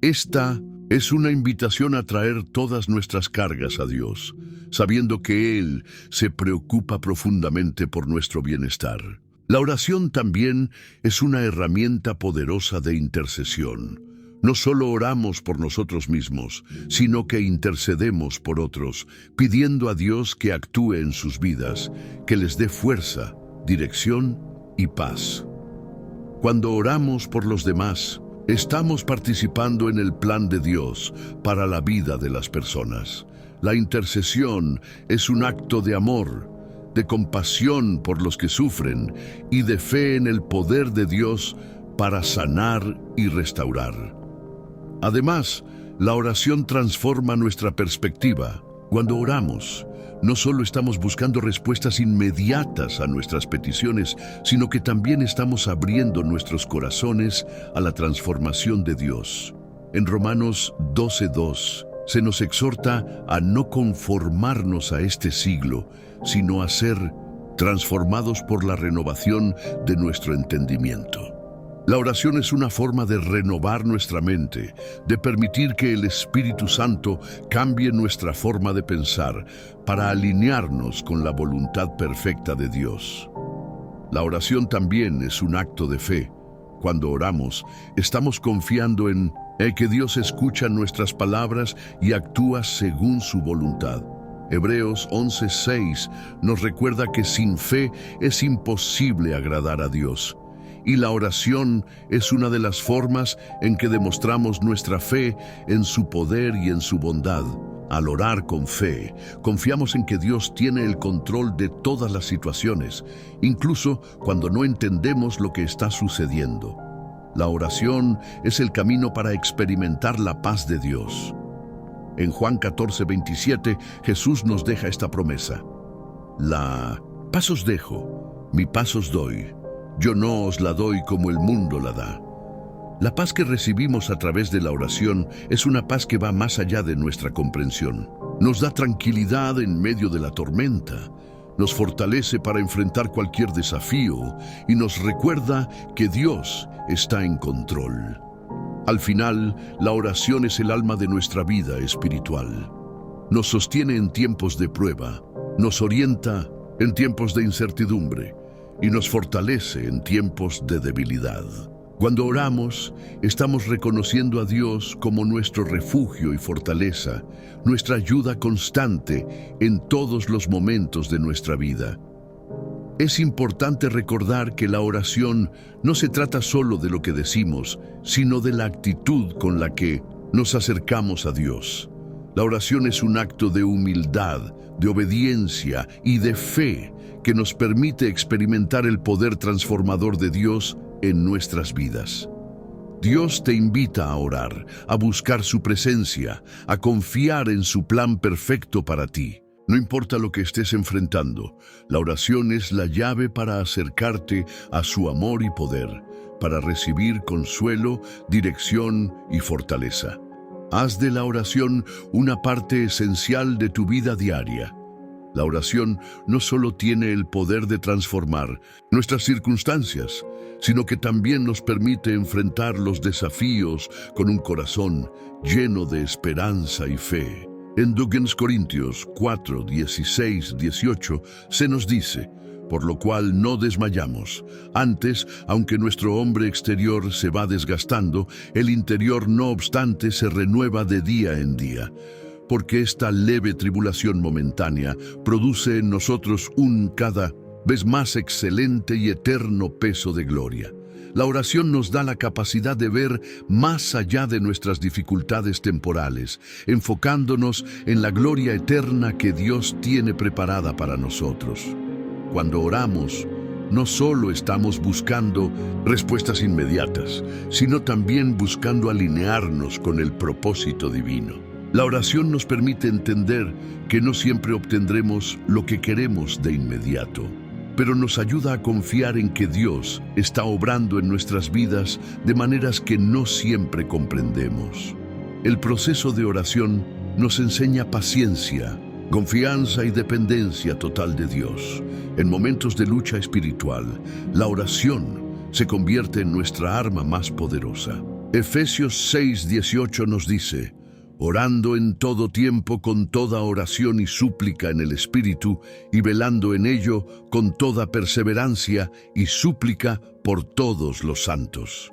Esta es una invitación a traer todas nuestras cargas a Dios, sabiendo que Él se preocupa profundamente por nuestro bienestar. La oración también es una herramienta poderosa de intercesión. No solo oramos por nosotros mismos, sino que intercedemos por otros, pidiendo a Dios que actúe en sus vidas, que les dé fuerza, dirección y paz. Cuando oramos por los demás, estamos participando en el plan de Dios para la vida de las personas. La intercesión es un acto de amor, de compasión por los que sufren y de fe en el poder de Dios para sanar y restaurar. Además, la oración transforma nuestra perspectiva. Cuando oramos, no solo estamos buscando respuestas inmediatas a nuestras peticiones, sino que también estamos abriendo nuestros corazones a la transformación de Dios. En Romanos 12:2 se nos exhorta a no conformarnos a este siglo, sino a ser transformados por la renovación de nuestro entendimiento. La oración es una forma de renovar nuestra mente, de permitir que el Espíritu Santo cambie nuestra forma de pensar para alinearnos con la voluntad perfecta de Dios. La oración también es un acto de fe. Cuando oramos, estamos confiando en que Dios escucha nuestras palabras y actúa según su voluntad. Hebreos 11:6 nos recuerda que sin fe es imposible agradar a Dios. Y la oración es una de las formas en que demostramos nuestra fe en su poder y en su bondad. Al orar con fe, confiamos en que Dios tiene el control de todas las situaciones, incluso cuando no entendemos lo que está sucediendo. La oración es el camino para experimentar la paz de Dios. En Juan 14:27, Jesús nos deja esta promesa: La paz os dejo, mi paz os doy. Yo no os la doy como el mundo la da. La paz que recibimos a través de la oración es una paz que va más allá de nuestra comprensión. Nos da tranquilidad en medio de la tormenta, nos fortalece para enfrentar cualquier desafío y nos recuerda que Dios está en control. Al final, la oración es el alma de nuestra vida espiritual. Nos sostiene en tiempos de prueba, nos orienta en tiempos de incertidumbre y nos fortalece en tiempos de debilidad. Cuando oramos, estamos reconociendo a Dios como nuestro refugio y fortaleza, nuestra ayuda constante en todos los momentos de nuestra vida. Es importante recordar que la oración no se trata solo de lo que decimos, sino de la actitud con la que nos acercamos a Dios. La oración es un acto de humildad, de obediencia y de fe que nos permite experimentar el poder transformador de Dios en nuestras vidas. Dios te invita a orar, a buscar su presencia, a confiar en su plan perfecto para ti. No importa lo que estés enfrentando, la oración es la llave para acercarte a su amor y poder, para recibir consuelo, dirección y fortaleza. Haz de la oración una parte esencial de tu vida diaria. La oración no solo tiene el poder de transformar nuestras circunstancias, sino que también nos permite enfrentar los desafíos con un corazón lleno de esperanza y fe. En 2 Corintios 4, 16, 18 se nos dice: por lo cual no desmayamos. Antes, aunque nuestro hombre exterior se va desgastando, el interior no obstante se renueva de día en día. Porque esta leve tribulación momentánea produce en nosotros un cada vez más excelente y eterno peso de gloria. La oración nos da la capacidad de ver más allá de nuestras dificultades temporales, enfocándonos en la gloria eterna que Dios tiene preparada para nosotros. Cuando oramos, no solo estamos buscando respuestas inmediatas, sino también buscando alinearnos con el propósito divino. La oración nos permite entender que no siempre obtendremos lo que queremos de inmediato, pero nos ayuda a confiar en que Dios está obrando en nuestras vidas de maneras que no siempre comprendemos. El proceso de oración nos enseña paciencia, confianza y dependencia total de Dios. En momentos de lucha espiritual, la oración se convierte en nuestra arma más poderosa. Efesios 6:18 nos dice: orando en todo tiempo con toda oración y súplica en el Espíritu, y velando en ello con toda perseverancia y súplica por todos los santos.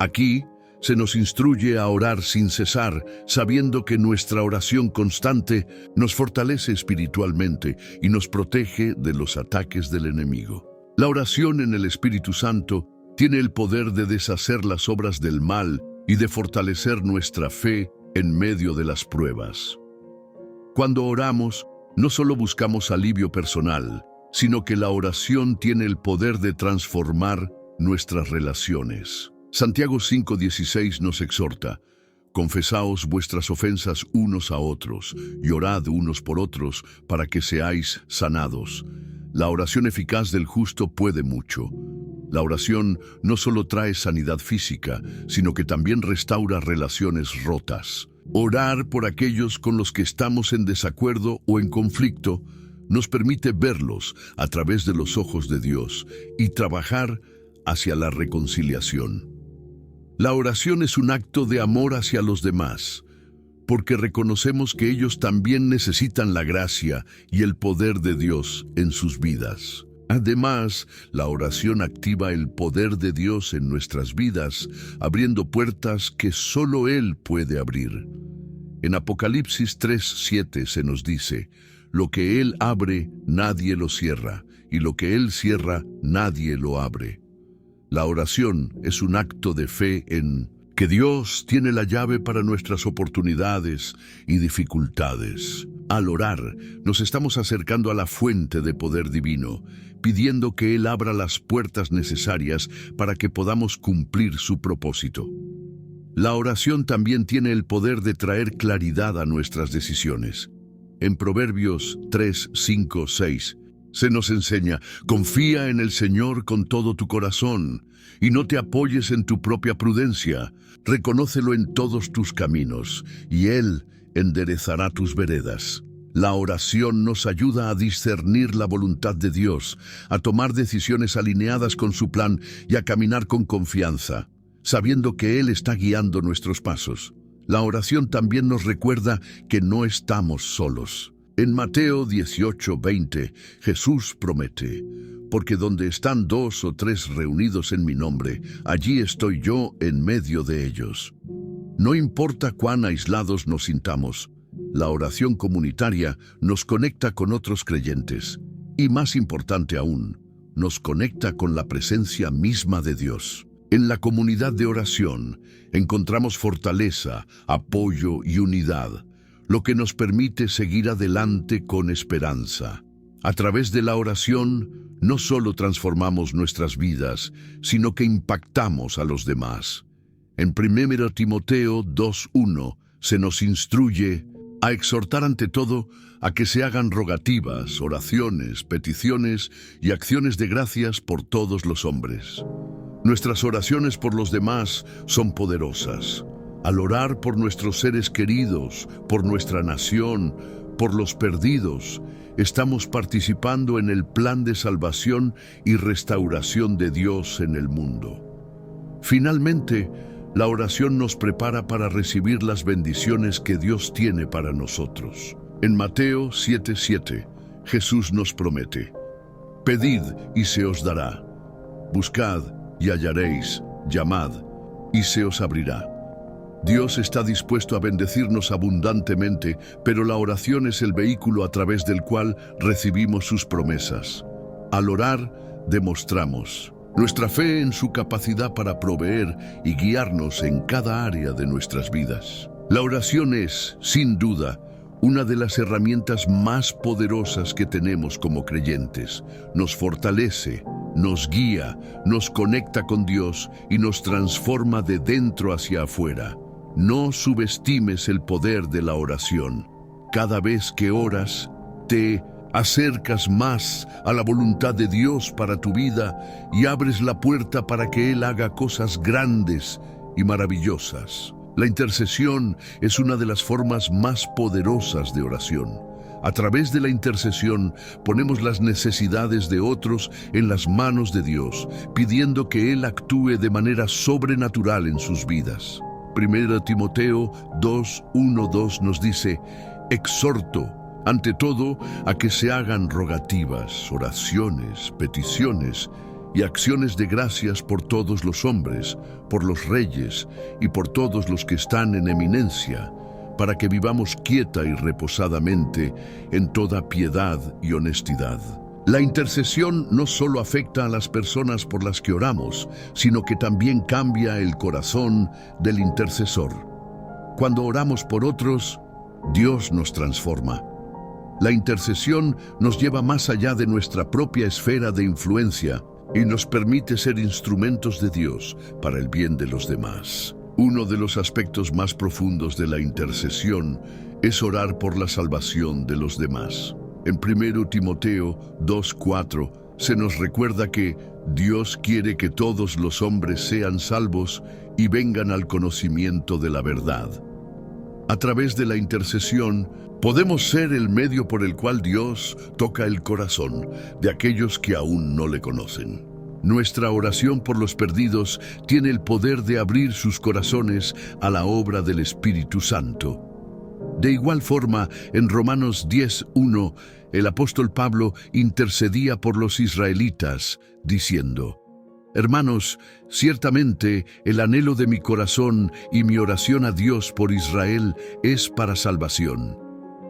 Aquí se nos instruye a orar sin cesar, sabiendo que nuestra oración constante nos fortalece espiritualmente y nos protege de los ataques del enemigo. La oración en el Espíritu Santo tiene el poder de deshacer las obras del mal y de fortalecer nuestra fe en medio de las pruebas. Cuando oramos, no solo buscamos alivio personal, sino que la oración tiene el poder de transformar nuestras relaciones. Santiago 5:16 nos exhorta: confesaos vuestras ofensas unos a otros y orad unos por otros para que seáis sanados. La oración eficaz del justo puede mucho. La oración no solo trae sanidad física, sino que también restaura relaciones rotas. Orar por aquellos con los que estamos en desacuerdo o en conflicto nos permite verlos a través de los ojos de Dios y trabajar hacia la reconciliación. La oración es un acto de amor hacia los demás, porque reconocemos que ellos también necesitan la gracia y el poder de Dios en sus vidas. Además, la oración activa el poder de Dios en nuestras vidas, abriendo puertas que solo Él puede abrir. En Apocalipsis 3:7 se nos dice: lo que Él abre, nadie lo cierra, y lo que Él cierra, nadie lo abre. La oración es un acto de fe en que Dios tiene la llave para nuestras oportunidades y dificultades. Al orar, nos estamos acercando a la fuente de poder divino, pidiendo que Él abra las puertas necesarias para que podamos cumplir su propósito. La oración también tiene el poder de traer claridad a nuestras decisiones. En Proverbios 3, 5, 6, se nos enseña: confía en el Señor con todo tu corazón y no te apoyes en tu propia prudencia. Reconócelo en todos tus caminos y Él enderezará tus veredas. La oración nos ayuda a discernir la voluntad de Dios, a tomar decisiones alineadas con su plan y a caminar con confianza, sabiendo que Él está guiando nuestros pasos. La oración también nos recuerda que no estamos solos. En Mateo 18:20, Jesús promete: porque donde están 2 o 3 reunidos en mi nombre, allí estoy yo en medio de ellos. No importa cuán aislados nos sintamos, la oración comunitaria nos conecta con otros creyentes y, más importante aún, nos conecta con la presencia misma de Dios. En la comunidad de oración encontramos fortaleza, apoyo y unidad, lo que nos permite seguir adelante con esperanza. A través de la oración, no solo transformamos nuestras vidas, sino que impactamos a los demás. En 1 Timoteo 2:1 se nos instruye a exhortar ante todo a que se hagan rogativas, oraciones, peticiones y acciones de gracias por todos los hombres. Nuestras oraciones por los demás son poderosas. Al orar por nuestros seres queridos, por nuestra nación, por los perdidos, estamos participando en el plan de salvación y restauración de Dios en el mundo. Finalmente, la oración nos prepara para recibir las bendiciones que Dios tiene para nosotros. En Mateo 7:7, Jesús nos promete: pedid y se os dará, buscad y hallaréis, llamad y se os abrirá. Dios está dispuesto a bendecirnos abundantemente, pero la oración es el vehículo a través del cual recibimos sus promesas. Al orar, demostramos nuestra fe en su capacidad para proveer y guiarnos en cada área de nuestras vidas. La oración es, sin duda, una de las herramientas más poderosas que tenemos como creyentes. Nos fortalece, nos guía, nos conecta con Dios y nos transforma de dentro hacia afuera. No subestimes el poder de la oración. Cada vez que oras, te acercas más a la voluntad de Dios para tu vida y abres la puerta para que Él haga cosas grandes y maravillosas. La intercesión es una de las formas más poderosas de oración. A través de la intercesión ponemos las necesidades de otros en las manos de Dios, pidiendo que Él actúe de manera sobrenatural en sus vidas. 1 Timoteo 2:1-2 nos dice: exhorto, ante todo, a que se hagan rogativas, oraciones, peticiones y acciones de gracias por todos los hombres, por los reyes y por todos los que están en eminencia, para que vivamos quieta y reposadamente en toda piedad y honestidad. La intercesión no solo afecta a las personas por las que oramos, sino que también cambia el corazón del intercesor. Cuando oramos por otros, Dios nos transforma. La intercesión nos lleva más allá de nuestra propia esfera de influencia y nos permite ser instrumentos de Dios para el bien de los demás. Uno de los aspectos más profundos de la intercesión es orar por la salvación de los demás. En 1 Timoteo 2:4 se nos recuerda que Dios quiere que todos los hombres sean salvos y vengan al conocimiento de la verdad. A través de la intercesión, podemos ser el medio por el cual Dios toca el corazón de aquellos que aún no le conocen. Nuestra oración por los perdidos tiene el poder de abrir sus corazones a la obra del Espíritu Santo. De igual forma, en Romanos 10:1, el apóstol Pablo intercedía por los israelitas, diciendo: hermanos, ciertamente el anhelo de mi corazón y mi oración a Dios por Israel es para salvación.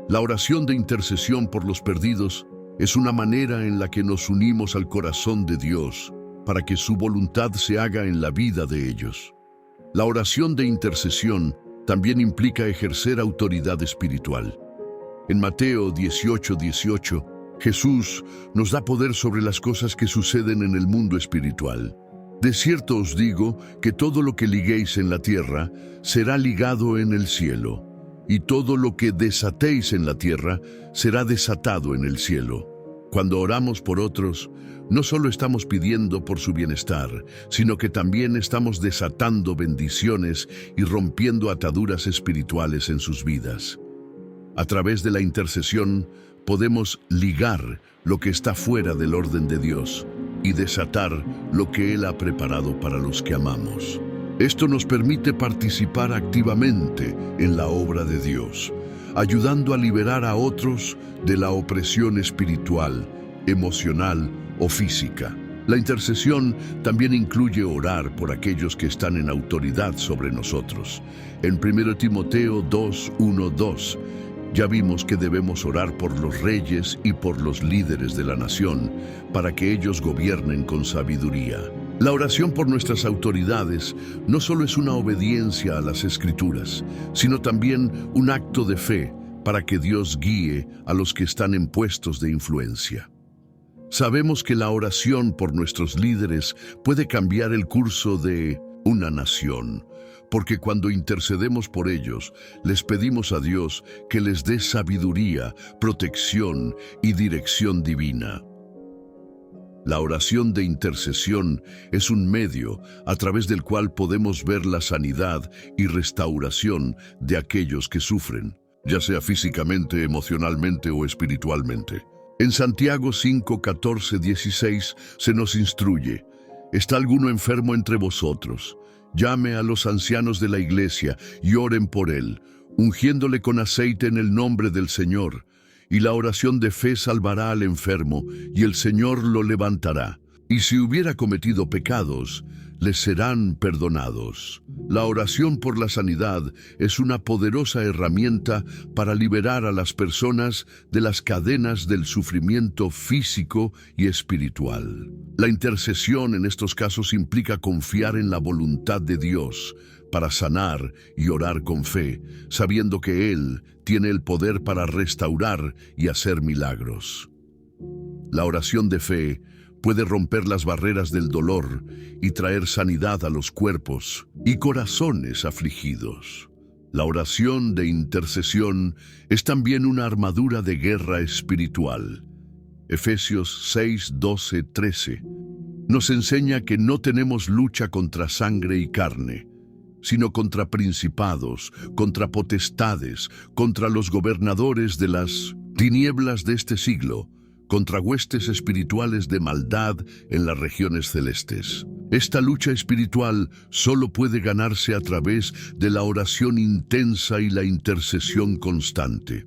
La oración de intercesión por los perdidos es una manera en la que nos unimos al corazón de Dios para que su voluntad se haga en la vida de ellos. La oración de intercesión también implica ejercer autoridad espiritual. En Mateo 18:18, Jesús nos da poder sobre las cosas que suceden en el mundo espiritual. De cierto os digo que todo lo que liguéis en la tierra será ligado en el cielo, y todo lo que desatéis en la tierra será desatado en el cielo. Cuando oramos por otros, no solo estamos pidiendo por su bienestar, sino que también estamos desatando bendiciones y rompiendo ataduras espirituales en sus vidas. A través de la intercesión, podemos ligar lo que está fuera del orden de Dios y desatar lo que Él ha preparado para los que amamos. Esto nos permite participar activamente en la obra de Dios, ayudando a liberar a otros de la opresión espiritual, emocional o física. La intercesión también incluye orar por aquellos que están en autoridad sobre nosotros. En 1 Timoteo 2:1-2, ya vimos que debemos orar por los reyes y por los líderes de la nación, para que ellos gobiernen con sabiduría. La oración por nuestras autoridades no solo es una obediencia a las Escrituras, sino también un acto de fe para que Dios guíe a los que están en puestos de influencia. Sabemos que la oración por nuestros líderes puede cambiar el curso de una nación, porque cuando intercedemos por ellos, les pedimos a Dios que les dé sabiduría, protección y dirección divina. La oración de intercesión es un medio a través del cual podemos ver la sanidad y restauración de aquellos que sufren, ya sea físicamente, emocionalmente o espiritualmente. En Santiago 5:14-16 se nos instruye: ¿está alguno enfermo entre vosotros? Llame a los ancianos de la iglesia y oren por él, ungiéndole con aceite en el nombre del Señor. Y la oración de fe salvará al enfermo, y el Señor lo levantará. Y si hubiera cometido pecados, les serán perdonados. La oración por la sanidad es una poderosa herramienta para liberar a las personas de las cadenas del sufrimiento físico y espiritual. La intercesión en estos casos implica confiar en la voluntad de Dios para sanar y orar con fe, sabiendo que Él tiene el poder para restaurar y hacer milagros. La oración de fe puede romper las barreras del dolor y traer sanidad a los cuerpos y corazones afligidos. La oración de intercesión es también una armadura de guerra espiritual. Efesios 6:12-13 nos enseña que no tenemos lucha contra sangre y carne, sino contra principados, contra potestades, contra los gobernadores de las tinieblas de este siglo, contra huestes espirituales de maldad en las regiones celestes. Esta lucha espiritual solo puede ganarse a través de la oración intensa y la intercesión constante.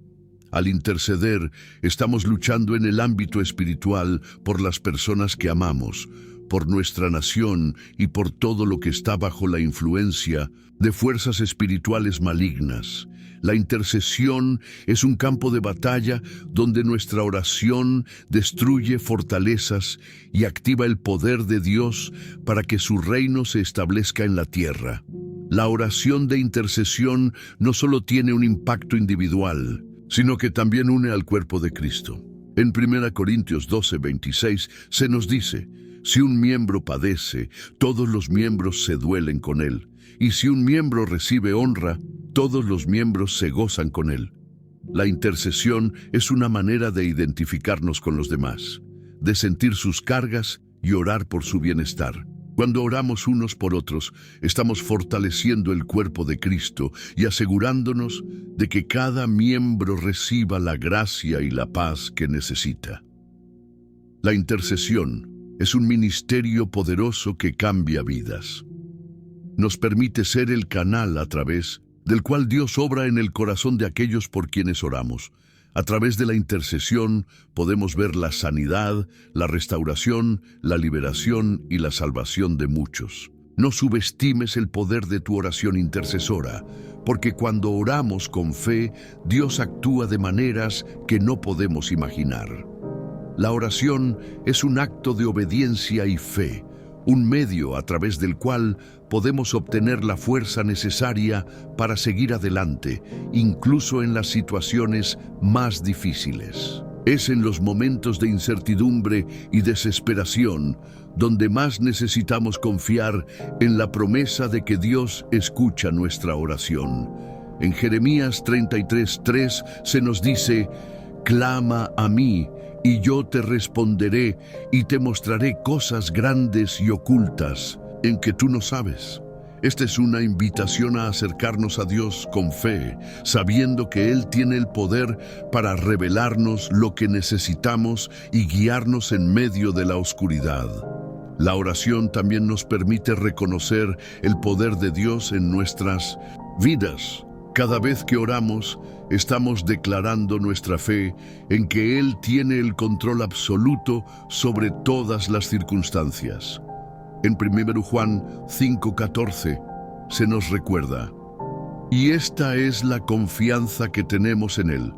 Al interceder, estamos luchando en el ámbito espiritual por las personas que amamos, por nuestra nación y por todo lo que está bajo la influencia de fuerzas espirituales malignas. La intercesión es un campo de batalla donde nuestra oración destruye fortalezas y activa el poder de Dios para que su reino se establezca en la tierra. La oración de intercesión no solo tiene un impacto individual, sino que también une al cuerpo de Cristo. En 1 Corintios 12:26 se nos dice: si un miembro padece, todos los miembros se duelen con él, y si un miembro recibe honra, todos los miembros se gozan con él. La intercesión es una manera de identificarnos con los demás, de sentir sus cargas y orar por su bienestar. Cuando oramos unos por otros, estamos fortaleciendo el cuerpo de Cristo y asegurándonos de que cada miembro reciba la gracia y la paz que necesita. La intercesión es un ministerio poderoso que cambia vidas. Nos permite ser el canal a través del cual Dios obra en el corazón de aquellos por quienes oramos. A través de la intercesión podemos ver la sanidad, la restauración, la liberación y la salvación de muchos. No subestimes el poder de tu oración intercesora, porque cuando oramos con fe, Dios actúa de maneras que no podemos imaginar. La oración es un acto de obediencia y fe, un medio a través del cual podemos obtener la fuerza necesaria para seguir adelante, incluso en las situaciones más difíciles. Es en los momentos de incertidumbre y desesperación donde más necesitamos confiar en la promesa de que Dios escucha nuestra oración. En Jeremías 33:3 se nos dice: clama a mí, y yo te responderé, y te mostraré cosas grandes y ocultas en que tú no sabes. Esta es una invitación a acercarnos a Dios con fe, sabiendo que Él tiene el poder para revelarnos lo que necesitamos y guiarnos en medio de la oscuridad. La oración también nos permite reconocer el poder de Dios en nuestras vidas. Cada vez que oramos, estamos declarando nuestra fe en que Él tiene el control absoluto sobre todas las circunstancias. En 1 Juan 5:14 se nos recuerda: y esta es la confianza que tenemos en Él,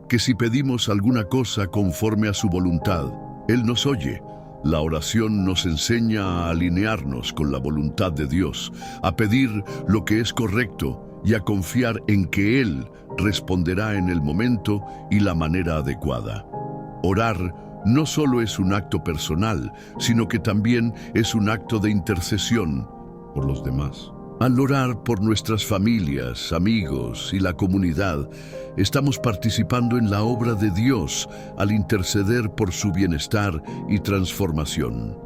que si pedimos alguna cosa conforme a su voluntad, Él nos oye. La oración nos enseña a alinearnos con la voluntad de Dios, a pedir lo que es correcto y a confiar en que Él responderá en el momento y la manera adecuada. Orar no solo es un acto personal, sino que también es un acto de intercesión por los demás. Al orar por nuestras familias, amigos y la comunidad, estamos participando en la obra de Dios al interceder por su bienestar y transformación.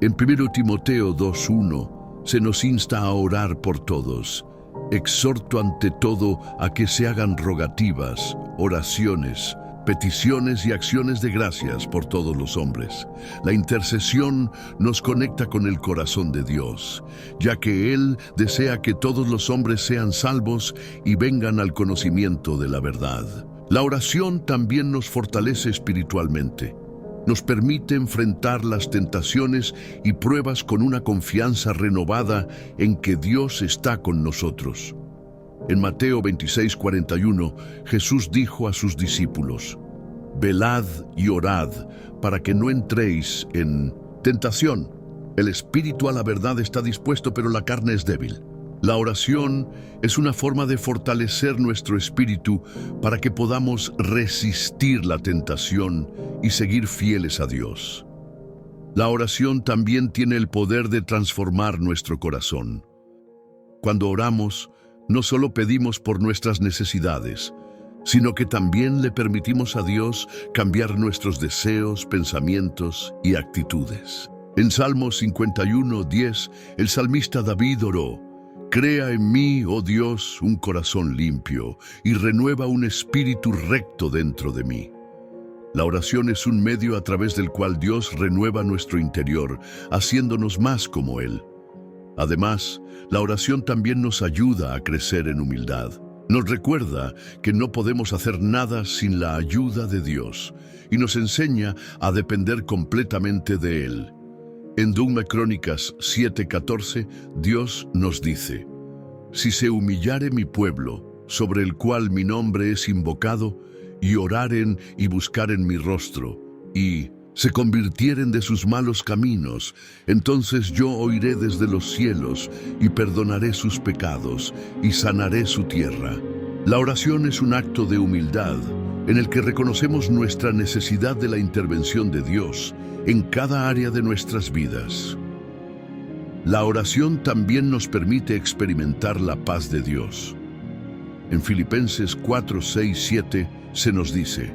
En 1 Timoteo 2:1 se nos insta a orar por todos. Exhorto ante todo a que se hagan rogativas, oraciones, peticiones y acciones de gracias por todos los hombres. La intercesión nos conecta con el corazón de Dios, ya que Él desea que todos los hombres sean salvos y vengan al conocimiento de la verdad. La oración también nos fortalece espiritualmente. Nos permite enfrentar las tentaciones y pruebas con una confianza renovada en que Dios está con nosotros. En Mateo 26:41, Jesús dijo a sus discípulos: velad y orad para que no entréis en tentación. El espíritu a la verdad está dispuesto, pero la carne es débil. La oración es una forma de fortalecer nuestro espíritu para que podamos resistir la tentación y seguir fieles a Dios. La oración también tiene el poder de transformar nuestro corazón. Cuando oramos, no solo pedimos por nuestras necesidades, sino que también le permitimos a Dios cambiar nuestros deseos, pensamientos y actitudes. En Salmo 51:10, el salmista David oró: crea en mí, oh Dios, un corazón limpio y renueva un espíritu recto dentro de mí. La oración es un medio a través del cual Dios renueva nuestro interior, haciéndonos más como Él. Además, la oración también nos ayuda a crecer en humildad. Nos recuerda que no podemos hacer nada sin la ayuda de Dios y nos enseña a depender completamente de Él. En Dogma Crónicas 7:14, Dios nos dice: si se humillare mi pueblo, sobre el cual mi nombre es invocado, y oraren y buscaren mi rostro, y se convirtieren de sus malos caminos, entonces yo oiré desde los cielos y perdonaré sus pecados y sanaré su tierra. La oración es un acto de humildad en el que reconocemos nuestra necesidad de la intervención de Dios en cada área de nuestras vidas. La oración también nos permite experimentar la paz de Dios. En Filipenses 4:6-7 se nos dice: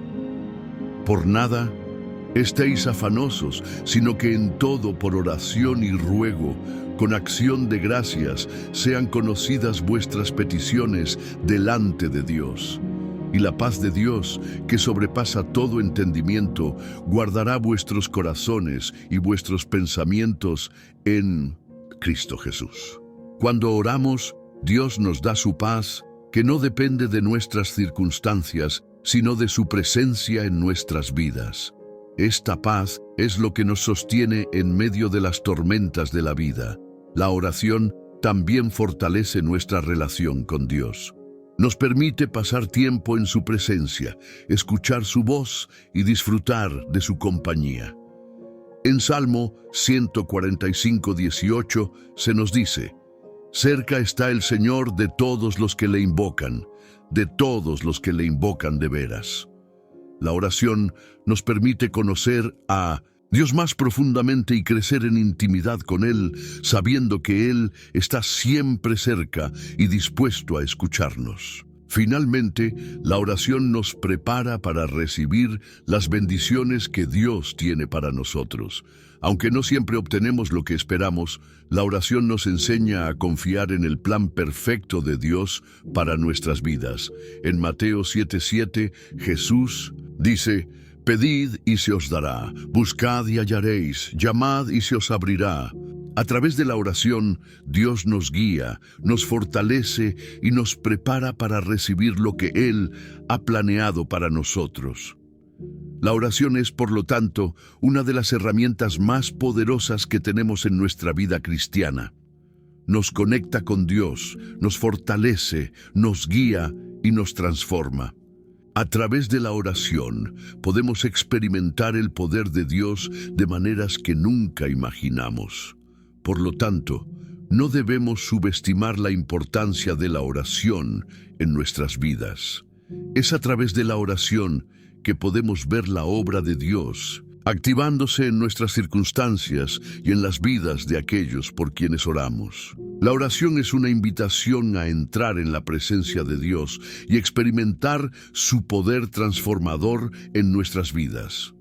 por nada estéis afanosos, sino que en todo por oración y ruego, con acción de gracias, sean conocidas vuestras peticiones delante de Dios. Y la paz de Dios, que sobrepasa todo entendimiento, guardará vuestros corazones y vuestros pensamientos en Cristo Jesús. Cuando oramos, Dios nos da su paz, que no depende de nuestras circunstancias, sino de su presencia en nuestras vidas. Esta paz es lo que nos sostiene en medio de las tormentas de la vida. La oración también fortalece nuestra relación con Dios. Nos permite pasar tiempo en su presencia, escuchar su voz y disfrutar de su compañía. En Salmo 145:18 se nos dice: cerca está el Señor de todos los que le invocan, de todos los que le invocan de veras. La oración nos permite conocer a Dios más profundamente y crecer en intimidad con Él, sabiendo que Él está siempre cerca y dispuesto a escucharnos. Finalmente, la oración nos prepara para recibir las bendiciones que Dios tiene para nosotros. Aunque no siempre obtenemos lo que esperamos, la oración nos enseña a confiar en el plan perfecto de Dios para nuestras vidas. En Mateo 7:7, Jesús dice: pedid y se os dará, buscad y hallaréis, llamad y se os abrirá. A través de la oración, Dios nos guía, nos fortalece y nos prepara para recibir lo que Él ha planeado para nosotros. La oración es, por lo tanto, una de las herramientas más poderosas que tenemos en nuestra vida cristiana. Nos conecta con Dios, nos fortalece, nos guía y nos transforma. A través de la oración podemos experimentar el poder de Dios de maneras que nunca imaginamos. Por lo tanto, no debemos subestimar la importancia de la oración en nuestras vidas. Es a través de la oración que podemos ver la obra de Dios, activándose en nuestras circunstancias y en las vidas de aquellos por quienes oramos. La oración es una invitación a entrar en la presencia de Dios y experimentar su poder transformador en nuestras vidas.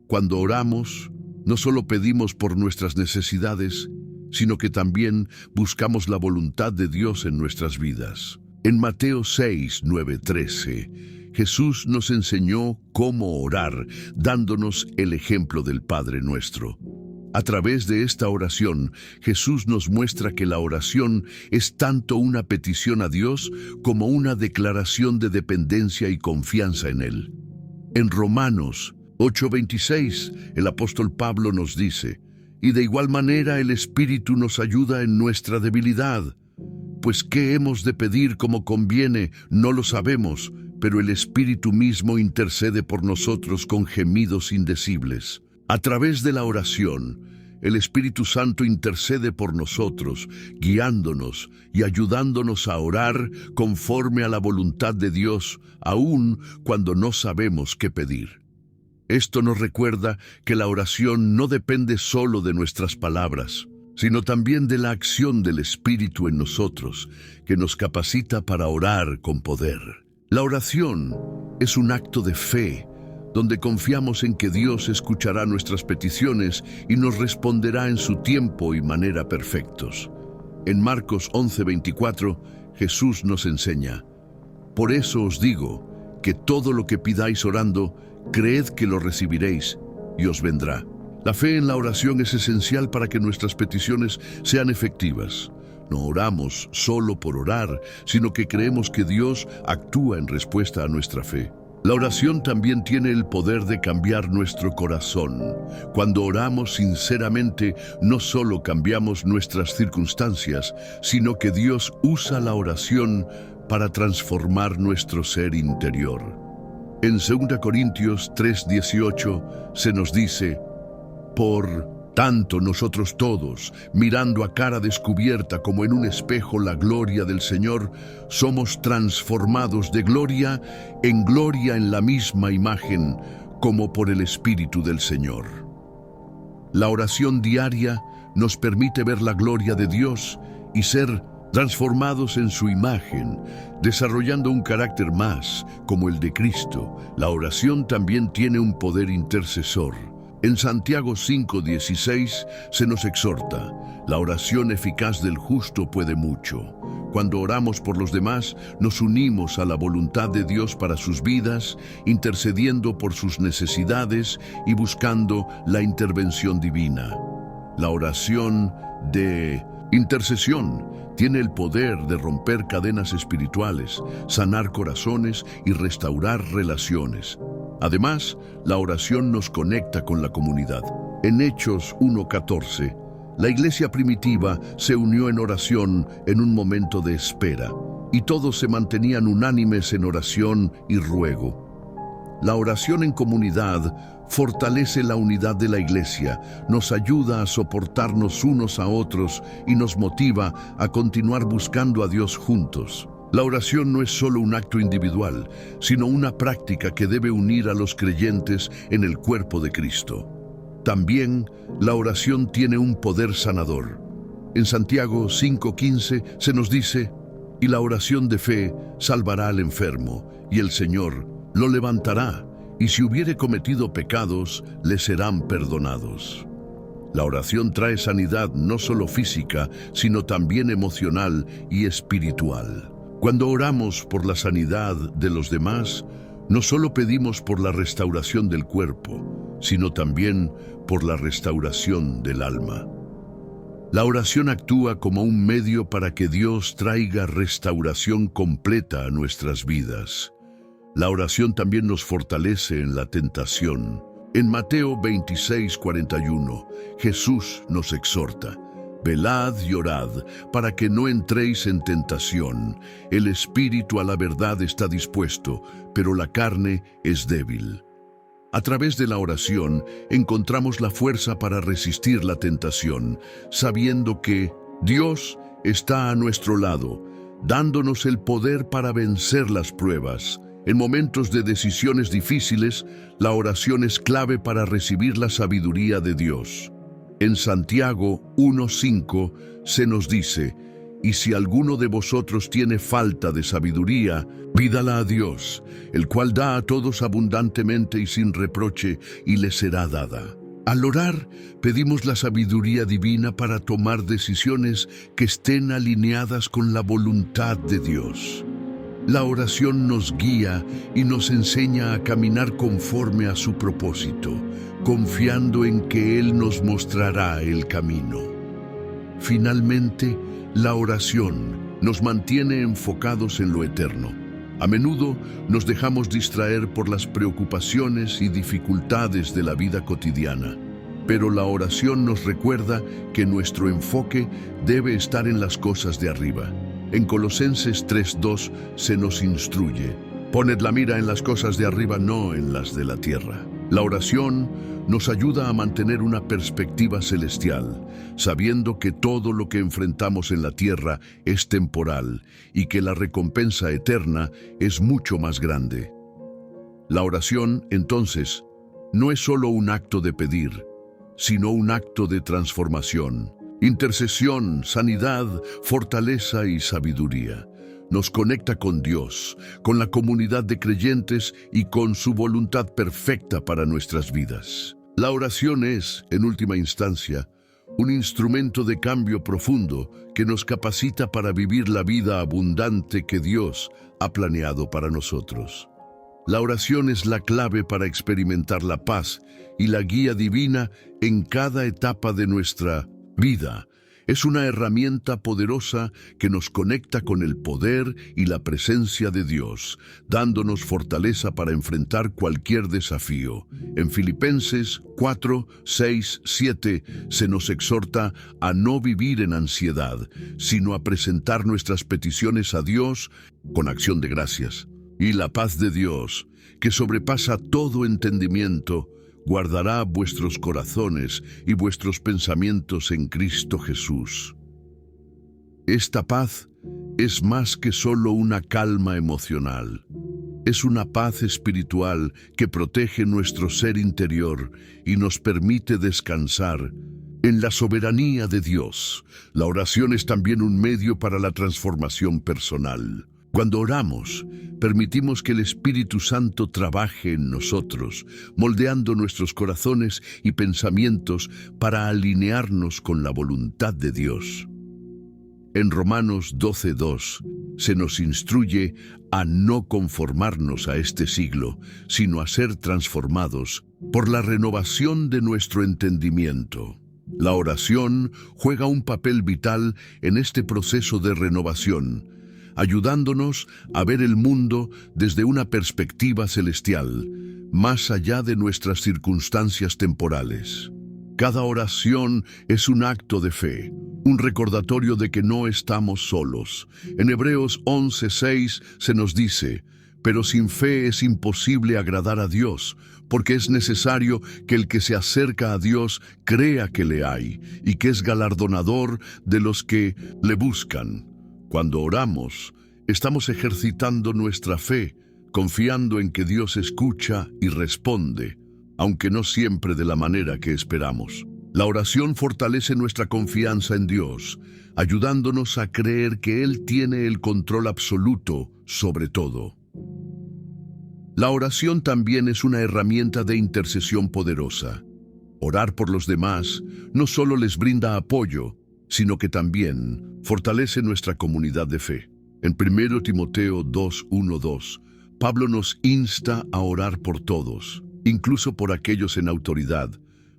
Cuando oramos, no solo pedimos por nuestras necesidades, sino que también buscamos la voluntad de Dios en nuestras vidas. En Mateo 6, 9, 13, Jesús nos enseñó cómo orar, dándonos el ejemplo del Padre Nuestro. A través de esta oración, Jesús nos muestra que la oración es tanto una petición a Dios como una declaración de dependencia y confianza en Él. En Romanos 8:26, el apóstol Pablo nos dice: «Y de igual manera el Espíritu nos ayuda en nuestra debilidad. Pues qué hemos de pedir como conviene, no lo sabemos, pero el Espíritu mismo intercede por nosotros con gemidos indecibles». A través de la oración, el Espíritu Santo intercede por nosotros, guiándonos y ayudándonos a orar conforme a la voluntad de Dios, aun cuando no sabemos qué pedir. Esto nos recuerda que la oración no depende solo de nuestras palabras, sino también de la acción del Espíritu en nosotros, que nos capacita para orar con poder. La oración es un acto de fe, donde confiamos en que Dios escuchará nuestras peticiones y nos responderá en su tiempo y manera perfectos. En Marcos 11:24, Jesús nos enseña: «Por eso os digo que todo lo que pidáis orando, creed que lo recibiréis y os vendrá». La fe en la oración es esencial para que nuestras peticiones sean efectivas. No oramos solo por orar, sino que creemos que Dios actúa en respuesta a nuestra fe. La oración también tiene el poder de cambiar nuestro corazón. Cuando oramos sinceramente, no solo cambiamos nuestras circunstancias, sino que Dios usa la oración para transformar nuestro ser interior. En 2 Corintios 3:18 se nos dice: «Por tanto nosotros todos, mirando a cara descubierta como en un espejo la gloria del Señor, somos transformados de gloria en la misma imagen, como por el Espíritu del Señor». La oración diaria nos permite ver la gloria de Dios y ser transformados en su imagen, desarrollando un carácter más como el de Cristo. La oración también tiene un poder intercesor. En Santiago 5:16 se nos exhorta: «La oración eficaz del justo puede mucho». Cuando oramos por los demás, nos unimos a la voluntad de Dios para sus vidas, intercediendo por sus necesidades y buscando la intervención divina. La oración de intercesión tiene el poder de romper cadenas espirituales, sanar corazones y restaurar relaciones. Además, la oración nos conecta con la comunidad. En Hechos 1:14, la iglesia primitiva se unió en oración en un momento de espera, y todos se mantenían unánimes en oración y ruego. La oración en comunidad fortalece la unidad de la iglesia, nos ayuda a soportarnos unos a otros y nos motiva a continuar buscando a Dios juntos. La oración no es solo un acto individual, sino una práctica que debe unir a los creyentes en el cuerpo de Cristo. También, la oración tiene un poder sanador. En Santiago 5:15 se nos dice: «Y la oración de fe salvará al enfermo, y el Señor lo levantará, y si hubiere cometido pecados, le serán perdonados». La oración trae sanidad no solo física, sino también emocional y espiritual. Cuando oramos por la sanidad de los demás, no solo pedimos por la restauración del cuerpo, sino también por la restauración del alma. La oración actúa como un medio para que Dios traiga restauración completa a nuestras vidas. La oración también nos fortalece en la tentación. En Mateo 26:41, Jesús nos exhorta: velad y orad, para que no entréis en tentación. El espíritu a la verdad está dispuesto, pero la carne es débil. A través de la oración encontramos la fuerza para resistir la tentación, sabiendo que Dios está a nuestro lado, dándonos el poder para vencer las pruebas. En momentos de decisiones difíciles, la oración es clave para recibir la sabiduría de Dios. En Santiago 1:5 se nos dice: y si alguno de vosotros tiene falta de sabiduría, pídala a Dios, el cual da a todos abundantemente y sin reproche, y le será dada. Al orar, pedimos la sabiduría divina para tomar decisiones que estén alineadas con la voluntad de Dios. La oración nos guía y nos enseña a caminar conforme a su propósito, confiando en que Él nos mostrará el camino. Finalmente, la oración nos mantiene enfocados en lo eterno. A menudo nos dejamos distraer por las preocupaciones y dificultades de la vida cotidiana, pero la oración nos recuerda que nuestro enfoque debe estar en las cosas de arriba. En Colosenses 3:2 se nos instruye: poned la mira en las cosas de arriba, no en las de la tierra. La oración nos ayuda a mantener una perspectiva celestial, sabiendo que todo lo que enfrentamos en la tierra es temporal y que la recompensa eterna es mucho más grande. La oración, entonces, no es solo un acto de pedir, sino un acto de transformación. Intercesión, sanidad, fortaleza y sabiduría. Nos conecta con Dios, con la comunidad de creyentes y con su voluntad perfecta para nuestras vidas. La oración es, en última instancia, un instrumento de cambio profundo que nos capacita para vivir la vida abundante que Dios ha planeado para nosotros. La oración es la clave para experimentar la paz y la guía divina en cada etapa de nuestra vida. Es una herramienta poderosa que nos conecta con el poder y la presencia de Dios, dándonos fortaleza para enfrentar cualquier desafío. En Filipenses 4:6-7 se nos exhorta a no vivir en ansiedad, sino a presentar nuestras peticiones a Dios con acción de gracias. Y la paz de Dios, que sobrepasa todo entendimiento, guardará vuestros corazones y vuestros pensamientos en Cristo Jesús. Esta paz es más que solo una calma emocional. Es una paz espiritual que protege nuestro ser interior y nos permite descansar en la soberanía de Dios. La oración es también un medio para la transformación personal. Cuando oramos, permitimos que el Espíritu Santo trabaje en nosotros, moldeando nuestros corazones y pensamientos para alinearnos con la voluntad de Dios. En Romanos 12:2 se nos instruye a no conformarnos a este siglo, sino a ser transformados por la renovación de nuestro entendimiento. La oración juega un papel vital en este proceso de renovación, ayudándonos a ver el mundo desde una perspectiva celestial, más allá de nuestras circunstancias temporales. Cada oración es un acto de fe, un recordatorio de que no estamos solos. En Hebreos 11:6 se nos dice: pero sin fe es imposible agradar a Dios, porque es necesario que el que se acerca a Dios crea que le hay y que es galardonador de los que le buscan. Cuando oramos, estamos ejercitando nuestra fe, confiando en que Dios escucha y responde, aunque no siempre de la manera que esperamos. La oración fortalece nuestra confianza en Dios, ayudándonos a creer que Él tiene el control absoluto sobre todo. La oración también es una herramienta de intercesión poderosa. Orar por los demás no solo les brinda apoyo, sino que también fortalece nuestra comunidad de fe. En 1 Timoteo 2:1-2, Pablo nos insta a orar por todos, incluso por aquellos en autoridad,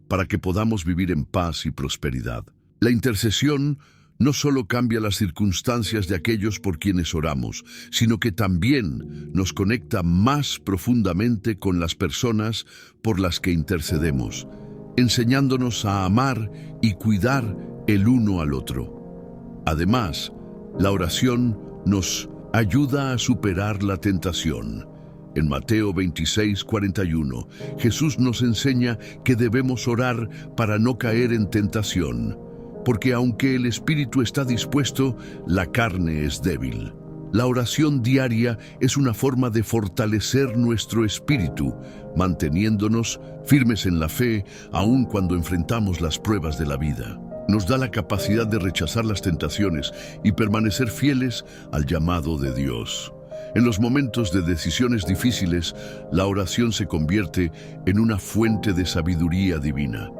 para que podamos vivir en paz y prosperidad. La intercesión no solo cambia las circunstancias de aquellos por quienes oramos, sino que también nos conecta más profundamente con las personas por las que intercedemos, enseñándonos a amar y cuidar el uno al otro. Además, la oración nos ayuda a superar la tentación. En Mateo 26:41, Jesús nos enseña que debemos orar para no caer en tentación, porque aunque el espíritu está dispuesto, la carne es débil. La oración diaria es una forma de fortalecer nuestro espíritu, manteniéndonos firmes en la fe, aun cuando enfrentamos las pruebas de la vida. Nos da la capacidad de rechazar las tentaciones y permanecer fieles al llamado de Dios. En los momentos de decisiones difíciles, la oración se convierte en una fuente de sabiduría divina.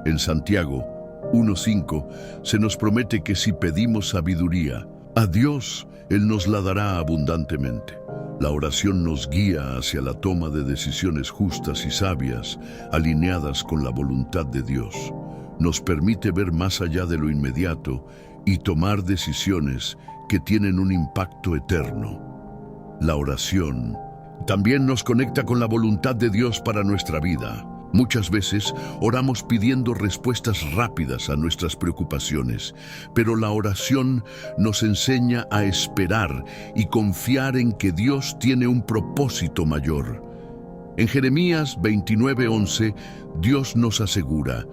En Santiago 1:5 se nos promete que si pedimos sabiduría a Dios, Él nos la dará abundantemente. La oración nos guía hacia la toma de decisiones justas y sabias, alineadas con la voluntad de Dios. Nos permite ver más allá de lo inmediato y tomar decisiones que tienen un impacto eterno. La oración también nos conecta con la voluntad de Dios para nuestra vida. Muchas veces oramos pidiendo respuestas rápidas a nuestras preocupaciones, pero la oración nos enseña a esperar y confiar en que Dios tiene un propósito mayor. En Jeremías 29:11, Dios nos asegura: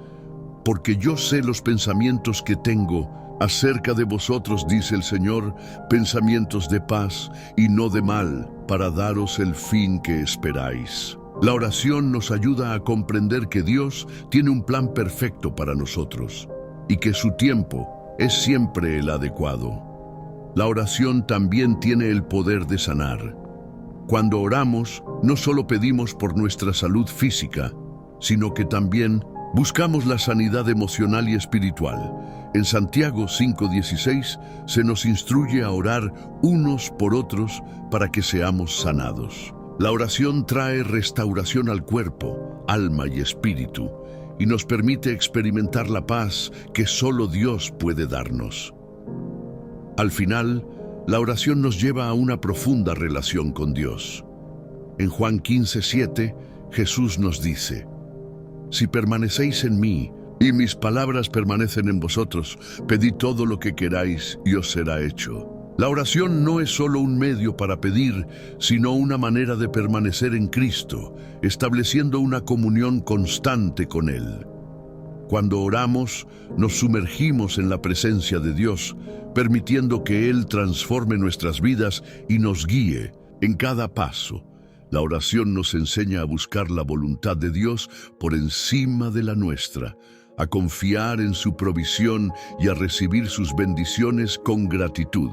porque yo sé los pensamientos que tengo acerca de vosotros, dice el Señor, pensamientos de paz y no de mal, para daros el fin que esperáis. La oración nos ayuda a comprender que Dios tiene un plan perfecto para nosotros y que su tiempo es siempre el adecuado. La oración también tiene el poder de sanar. Cuando oramos, no solo pedimos por nuestra salud física, sino que también buscamos la sanidad emocional y espiritual. En Santiago 5:16 se nos instruye a orar unos por otros para que seamos sanados. La oración trae restauración al cuerpo, alma y espíritu, y nos permite experimentar la paz que solo Dios puede darnos. Al final, la oración nos lleva a una profunda relación con Dios. En Juan 15:7, Jesús nos dice: si permanecéis en mí y mis palabras permanecen en vosotros, pedid todo lo que queráis y os será hecho. La oración no es solo un medio para pedir, sino una manera de permanecer en Cristo, estableciendo una comunión constante con Él. Cuando oramos, nos sumergimos en la presencia de Dios, permitiendo que Él transforme nuestras vidas y nos guíe en cada paso. La oración nos enseña a buscar la voluntad de Dios por encima de la nuestra, a confiar en su provisión y a recibir sus bendiciones con gratitud.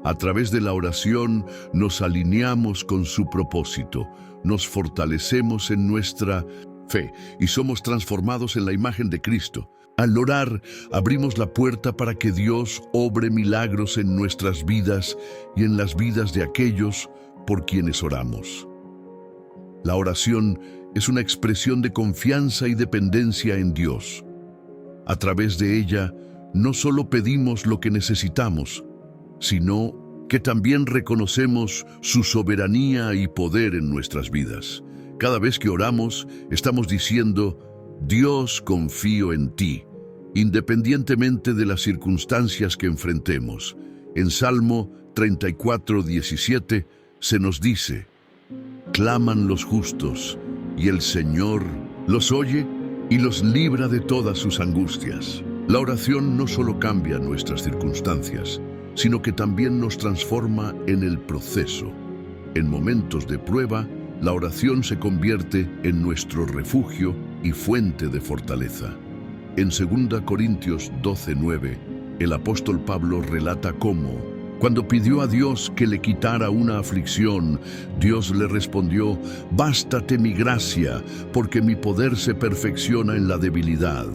A través de la oración nos alineamos con su propósito, nos fortalecemos en nuestra fe y somos transformados en la imagen de Cristo. Al orar, abrimos la puerta para que Dios obre milagros en nuestras vidas y en las vidas de aquellos por quienes oramos. La oración es una expresión de confianza y dependencia en Dios. A través de ella, no solo pedimos lo que necesitamos, sino que también reconocemos su soberanía y poder en nuestras vidas. Cada vez que oramos, estamos diciendo: Dios, confío en ti, independientemente de las circunstancias que enfrentemos. En Salmo 34:17 se nos dice: claman los justos, y el Señor los oye y los libra de todas sus angustias. La oración no solo cambia nuestras circunstancias, sino que también nos transforma en el proceso. En momentos de prueba, la oración se convierte en nuestro refugio y fuente de fortaleza. En 2 Corintios 12:9, el apóstol Pablo relata cómo, cuando pidió a Dios que le quitara una aflicción, Dios le respondió: bástate mi gracia, porque mi poder se perfecciona en la debilidad.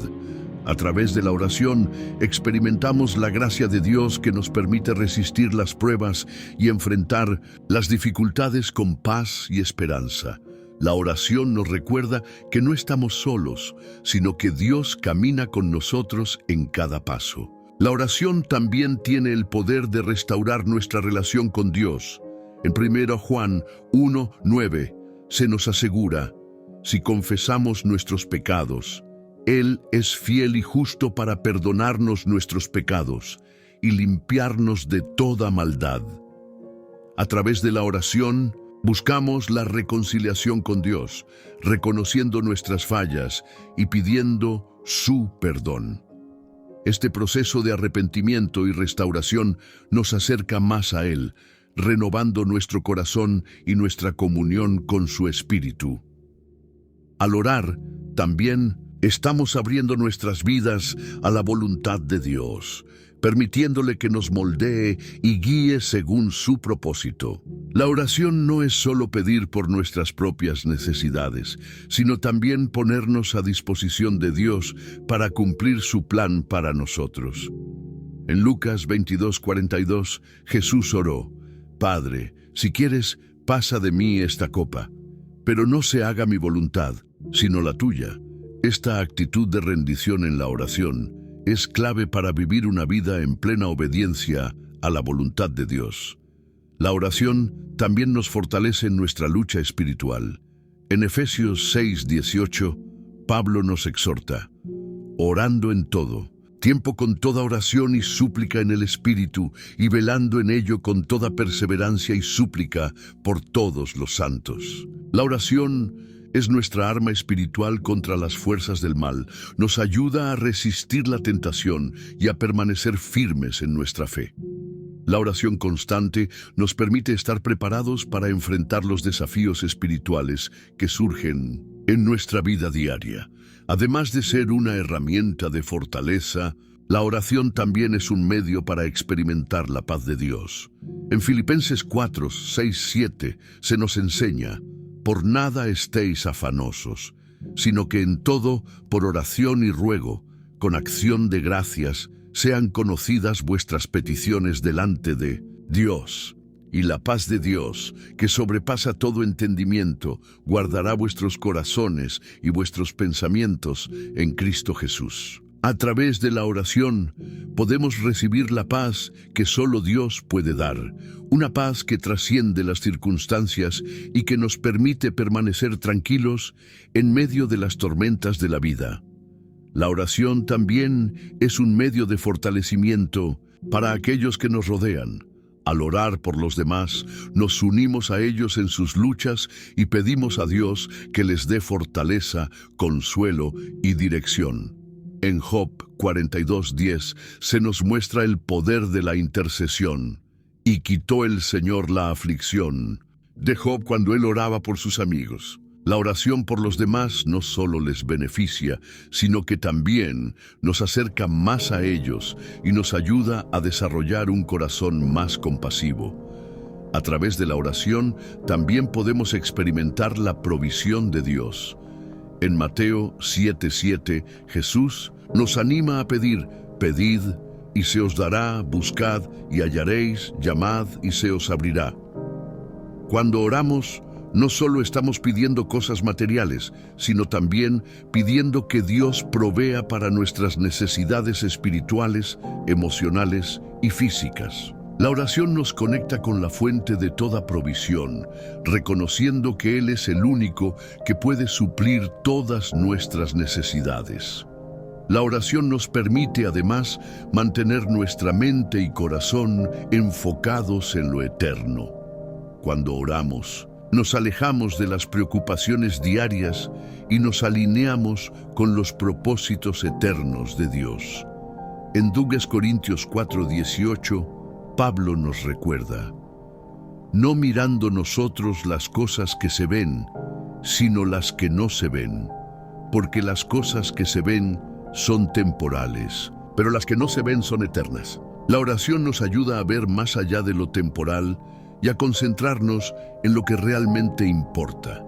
A través de la oración experimentamos la gracia de Dios que nos permite resistir las pruebas y enfrentar las dificultades con paz y esperanza. La oración nos recuerda que no estamos solos, sino que Dios camina con nosotros en cada paso. La oración también tiene el poder de restaurar nuestra relación con Dios. En 1 Juan 1:9 se nos asegura: si confesamos nuestros pecados, Él es fiel y justo para perdonarnos nuestros pecados y limpiarnos de toda maldad. A través de la oración, buscamos la reconciliación con Dios, reconociendo nuestras fallas y pidiendo su perdón. Este proceso de arrepentimiento y restauración nos acerca más a Él, renovando nuestro corazón y nuestra comunión con su Espíritu. Al orar, también estamos abriendo nuestras vidas a la voluntad de Dios, permitiéndole que nos moldee y guíe según su propósito. La oración no es solo pedir por nuestras propias necesidades, sino también ponernos a disposición de Dios para cumplir su plan para nosotros. En Lucas 22:42, Jesús oró: Padre, si quieres, pasa de mí esta copa, pero no se haga mi voluntad, sino la tuya. Esta actitud de rendición en la oración es clave para vivir una vida en plena obediencia a la voluntad de Dios. La oración también nos fortalece en nuestra lucha espiritual. En Efesios 6:18, Pablo nos exhorta: orando en todo, tiempo con toda oración y súplica en el Espíritu, y velando en ello con toda perseverancia y súplica por todos los santos. La oración es nuestra arma espiritual contra las fuerzas del mal. Nos ayuda a resistir la tentación y a permanecer firmes en nuestra fe. La oración constante nos permite estar preparados para enfrentar los desafíos espirituales que surgen en nuestra vida diaria. Además de ser una herramienta de fortaleza, la oración también es un medio para experimentar la paz de Dios. En Filipenses 4:6-7 se nos enseña: por nada estéis afanosos, sino que en todo, por oración y ruego, con acción de gracias, sean conocidas vuestras peticiones delante de Dios. Y la paz de Dios, que sobrepasa todo entendimiento, guardará vuestros corazones y vuestros pensamientos en Cristo Jesús. A través de la oración podemos recibir la paz que solo Dios puede dar, una paz que trasciende las circunstancias y que nos permite permanecer tranquilos en medio de las tormentas de la vida. La oración también es un medio de fortalecimiento para aquellos que nos rodean. Al orar por los demás, nos unimos a ellos en sus luchas y pedimos a Dios que les dé fortaleza, consuelo y dirección. En Job 42:10 se nos muestra el poder de la intercesión. Y quitó el Señor la aflicción de Job cuando él oraba por sus amigos. La oración por los demás no solo les beneficia, sino que también nos acerca más a ellos y nos ayuda a desarrollar un corazón más compasivo. A través de la oración también podemos experimentar la provisión de Dios. En Mateo 7:7, Jesús nos anima a pedir: pedid y se os dará, buscad y hallaréis, llamad y se os abrirá. Cuando oramos, no solo estamos pidiendo cosas materiales, sino también pidiendo que Dios provea para nuestras necesidades espirituales, emocionales y físicas. La oración nos conecta con la fuente de toda provisión, reconociendo que Él es el único que puede suplir todas nuestras necesidades. La oración nos permite además mantener nuestra mente y corazón enfocados en lo eterno. Cuando oramos, nos alejamos de las preocupaciones diarias y nos alineamos con los propósitos eternos de Dios. En 2 Corintios 4:18, Pablo nos recuerda: no mirando nosotros las cosas que se ven, sino las que no se ven, porque las cosas que se ven son temporales, pero las que no se ven son eternas. La oración nos ayuda a ver más allá de lo temporal y a concentrarnos en lo que realmente importa,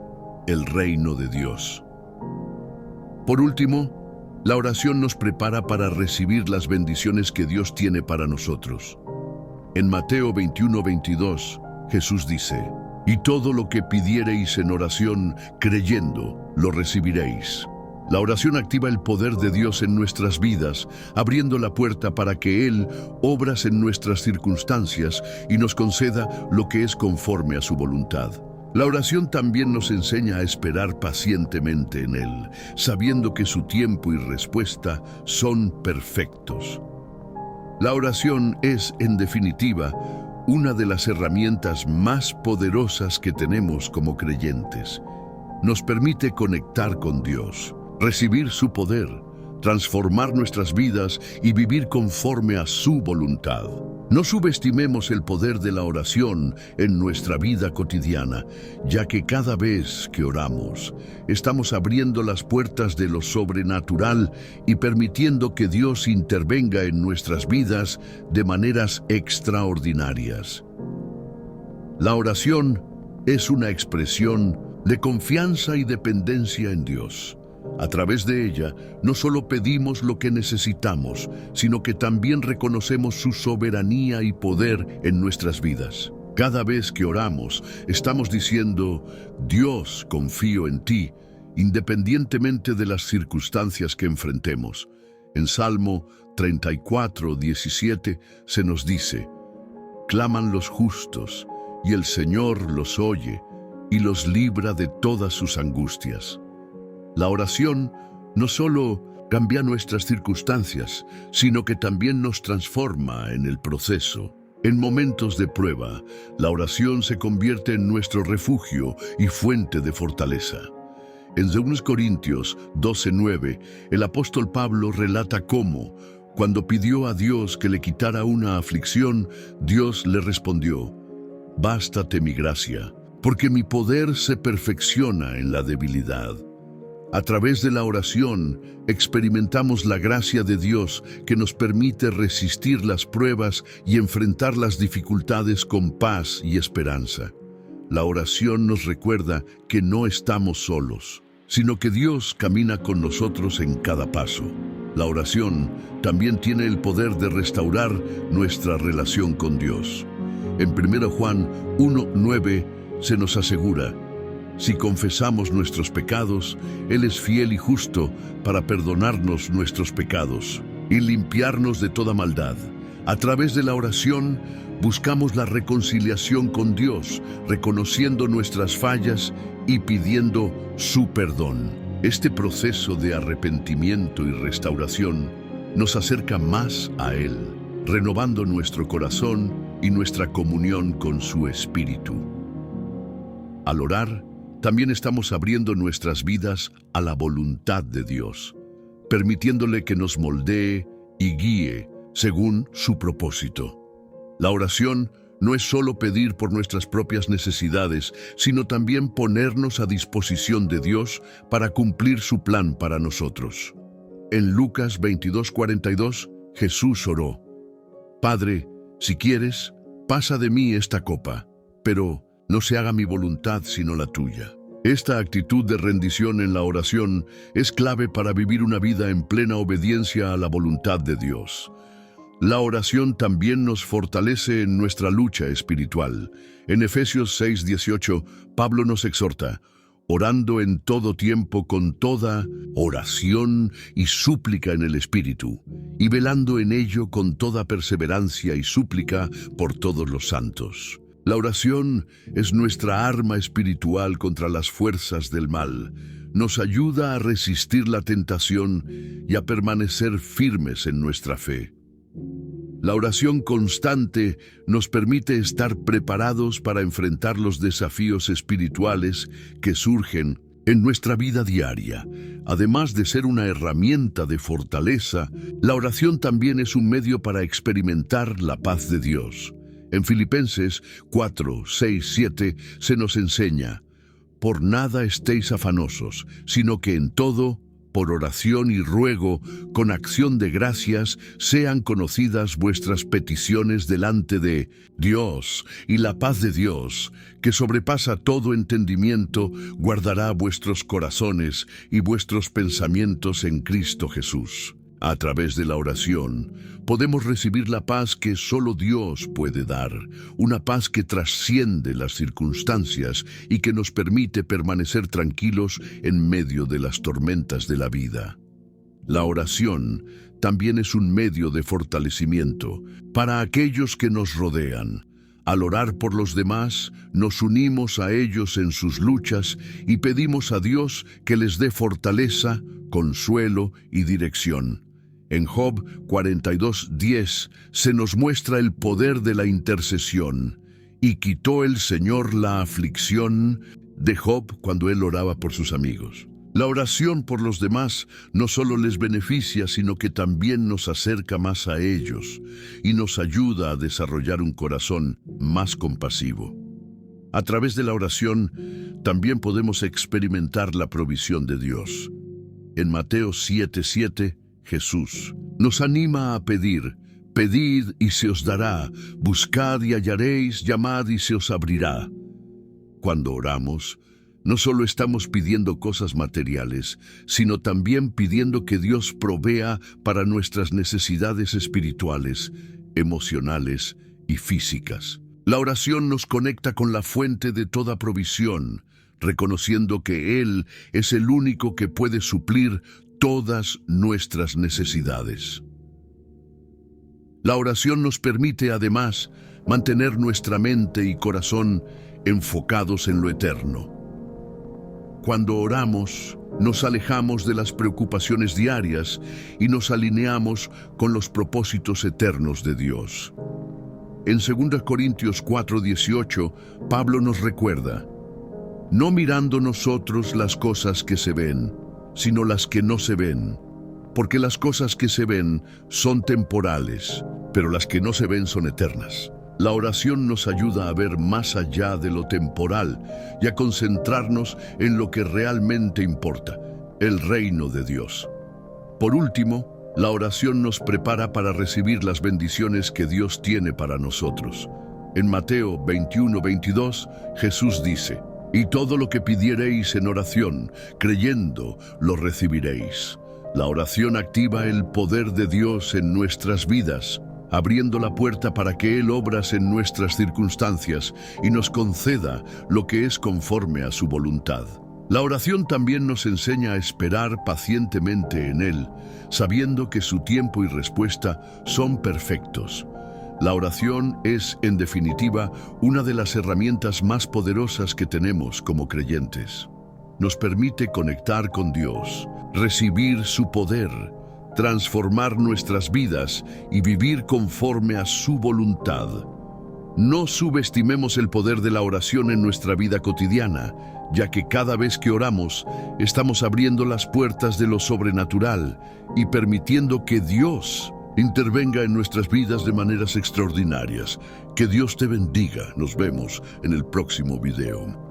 el reino de Dios. Por último, la oración nos prepara para recibir las bendiciones que Dios tiene para nosotros. En Mateo 21:22, Jesús dice: Y todo lo que pidiereis en oración, creyendo, lo recibiréis. La oración activa el poder de Dios en nuestras vidas, abriendo la puerta para que Él obras en nuestras circunstancias y nos conceda lo que es conforme a su voluntad. La oración también nos enseña a esperar pacientemente en Él, sabiendo que su tiempo y respuesta son perfectos. La oración es, en definitiva, una de las herramientas más poderosas que tenemos como creyentes. Nos permite conectar con Dios, recibir su poder, transformar nuestras vidas y vivir conforme a su voluntad. No subestimemos el poder de la oración en nuestra vida cotidiana, ya que cada vez que oramos, estamos abriendo las puertas de lo sobrenatural y permitiendo que Dios intervenga en nuestras vidas de maneras extraordinarias. La oración es una expresión de confianza y dependencia en Dios. A través de ella, no solo pedimos lo que necesitamos, sino que también reconocemos su soberanía y poder en nuestras vidas. Cada vez que oramos, estamos diciendo, Dios, confío en ti, independientemente de las circunstancias que enfrentemos. En Salmo 34:17 se nos dice, claman los justos, y el Señor los oye, y los libra de todas sus angustias. La oración no solo cambia nuestras circunstancias, sino que también nos transforma en el proceso. En momentos de prueba, la oración se convierte en nuestro refugio y fuente de fortaleza. En 2 Corintios 12:9, el apóstol Pablo relata cómo, cuando pidió a Dios que le quitara una aflicción, Dios le respondió, «Bástate mi gracia, porque mi poder se perfecciona en la debilidad». A través de la oración, experimentamos la gracia de Dios que nos permite resistir las pruebas y enfrentar las dificultades con paz y esperanza. La oración nos recuerda que no estamos solos, sino que Dios camina con nosotros en cada paso. La oración también tiene el poder de restaurar nuestra relación con Dios. En 1 Juan 1:9 se nos asegura, si confesamos nuestros pecados, Él es fiel y justo para perdonarnos nuestros pecados y limpiarnos de toda maldad. A través de la oración, buscamos la reconciliación con Dios, reconociendo nuestras fallas y pidiendo su perdón. Este proceso de arrepentimiento y restauración nos acerca más a Él, renovando nuestro corazón y nuestra comunión con su Espíritu. Al orar, también estamos abriendo nuestras vidas a la voluntad de Dios, permitiéndole que nos moldee y guíe según su propósito. La oración no es solo pedir por nuestras propias necesidades, sino también ponernos a disposición de Dios para cumplir su plan para nosotros. En Lucas 22:42, Jesús oró, «Padre, si quieres, pasa de mí esta copa, pero no se haga mi voluntad sino la tuya». Esta actitud de rendición en la oración es clave para vivir una vida en plena obediencia a la voluntad de Dios. La oración también nos fortalece en nuestra lucha espiritual. En Efesios 6:18, Pablo nos exhorta, orando en todo tiempo con toda oración y súplica en el Espíritu, y velando en ello con toda perseverancia y súplica por todos los santos. La oración es nuestra arma espiritual contra las fuerzas del mal. Nos ayuda a resistir la tentación y a permanecer firmes en nuestra fe. La oración constante nos permite estar preparados para enfrentar los desafíos espirituales que surgen en nuestra vida diaria. Además de ser una herramienta de fortaleza, la oración también es un medio para experimentar la paz de Dios. En Filipenses 4:6-7 se nos enseña, «Por nada estéis afanosos, sino que en todo, por oración y ruego, con acción de gracias, sean conocidas vuestras peticiones delante de Dios, y la paz de Dios, que sobrepasa todo entendimiento, guardará vuestros corazones y vuestros pensamientos en Cristo Jesús». A través de la oración, podemos recibir la paz que solo Dios puede dar, una paz que trasciende las circunstancias y que nos permite permanecer tranquilos en medio de las tormentas de la vida. La oración también es un medio de fortalecimiento para aquellos que nos rodean. Al orar por los demás, nos unimos a ellos en sus luchas y pedimos a Dios que les dé fortaleza, consuelo y dirección. En Job 42:10 se nos muestra el poder de la intercesión. Y quitó el Señor la aflicción de Job cuando él oraba por sus amigos. La oración por los demás no solo les beneficia, sino que también nos acerca más a ellos y nos ayuda a desarrollar un corazón más compasivo. A través de la oración también podemos experimentar la provisión de Dios. En Mateo 7:7, Jesús nos anima a pedir: pedid y se os dará, buscad y hallaréis, llamad y se os abrirá. Cuando oramos, no solo estamos pidiendo cosas materiales, sino también pidiendo que Dios provea para nuestras necesidades espirituales, emocionales y físicas. La oración nos conecta con la fuente de toda provisión, reconociendo que Él es el único que puede suplir todas nuestras necesidades. La oración nos permite, además, mantener nuestra mente y corazón enfocados en lo eterno. Cuando oramos, nos alejamos de las preocupaciones diarias y nos alineamos con los propósitos eternos de Dios. En 2 Corintios 4:18, Pablo nos recuerda: no mirando nosotros las cosas que se ven, sino las que no se ven, porque las cosas que se ven son temporales, pero las que no se ven son eternas. La oración nos ayuda a ver más allá de lo temporal y a concentrarnos en lo que realmente importa, el reino de Dios. Por último, la oración nos prepara para recibir las bendiciones que Dios tiene para nosotros. En Mateo 21:22, Jesús dice: y todo lo que pidiereis en oración, creyendo, lo recibiréis. La oración activa el poder de Dios en nuestras vidas, abriendo la puerta para que Él obras en nuestras circunstancias y nos conceda lo que es conforme a su voluntad. La oración también nos enseña a esperar pacientemente en Él, sabiendo que su tiempo y respuesta son perfectos. La oración es, en definitiva, una de las herramientas más poderosas que tenemos como creyentes. Nos permite conectar con Dios, recibir su poder, transformar nuestras vidas y vivir conforme a su voluntad. No subestimemos el poder de la oración en nuestra vida cotidiana, ya que cada vez que oramos, estamos abriendo las puertas de lo sobrenatural y permitiendo que Dios intervenga en nuestras vidas de maneras extraordinarias. Que Dios te bendiga. Nos vemos en el próximo video.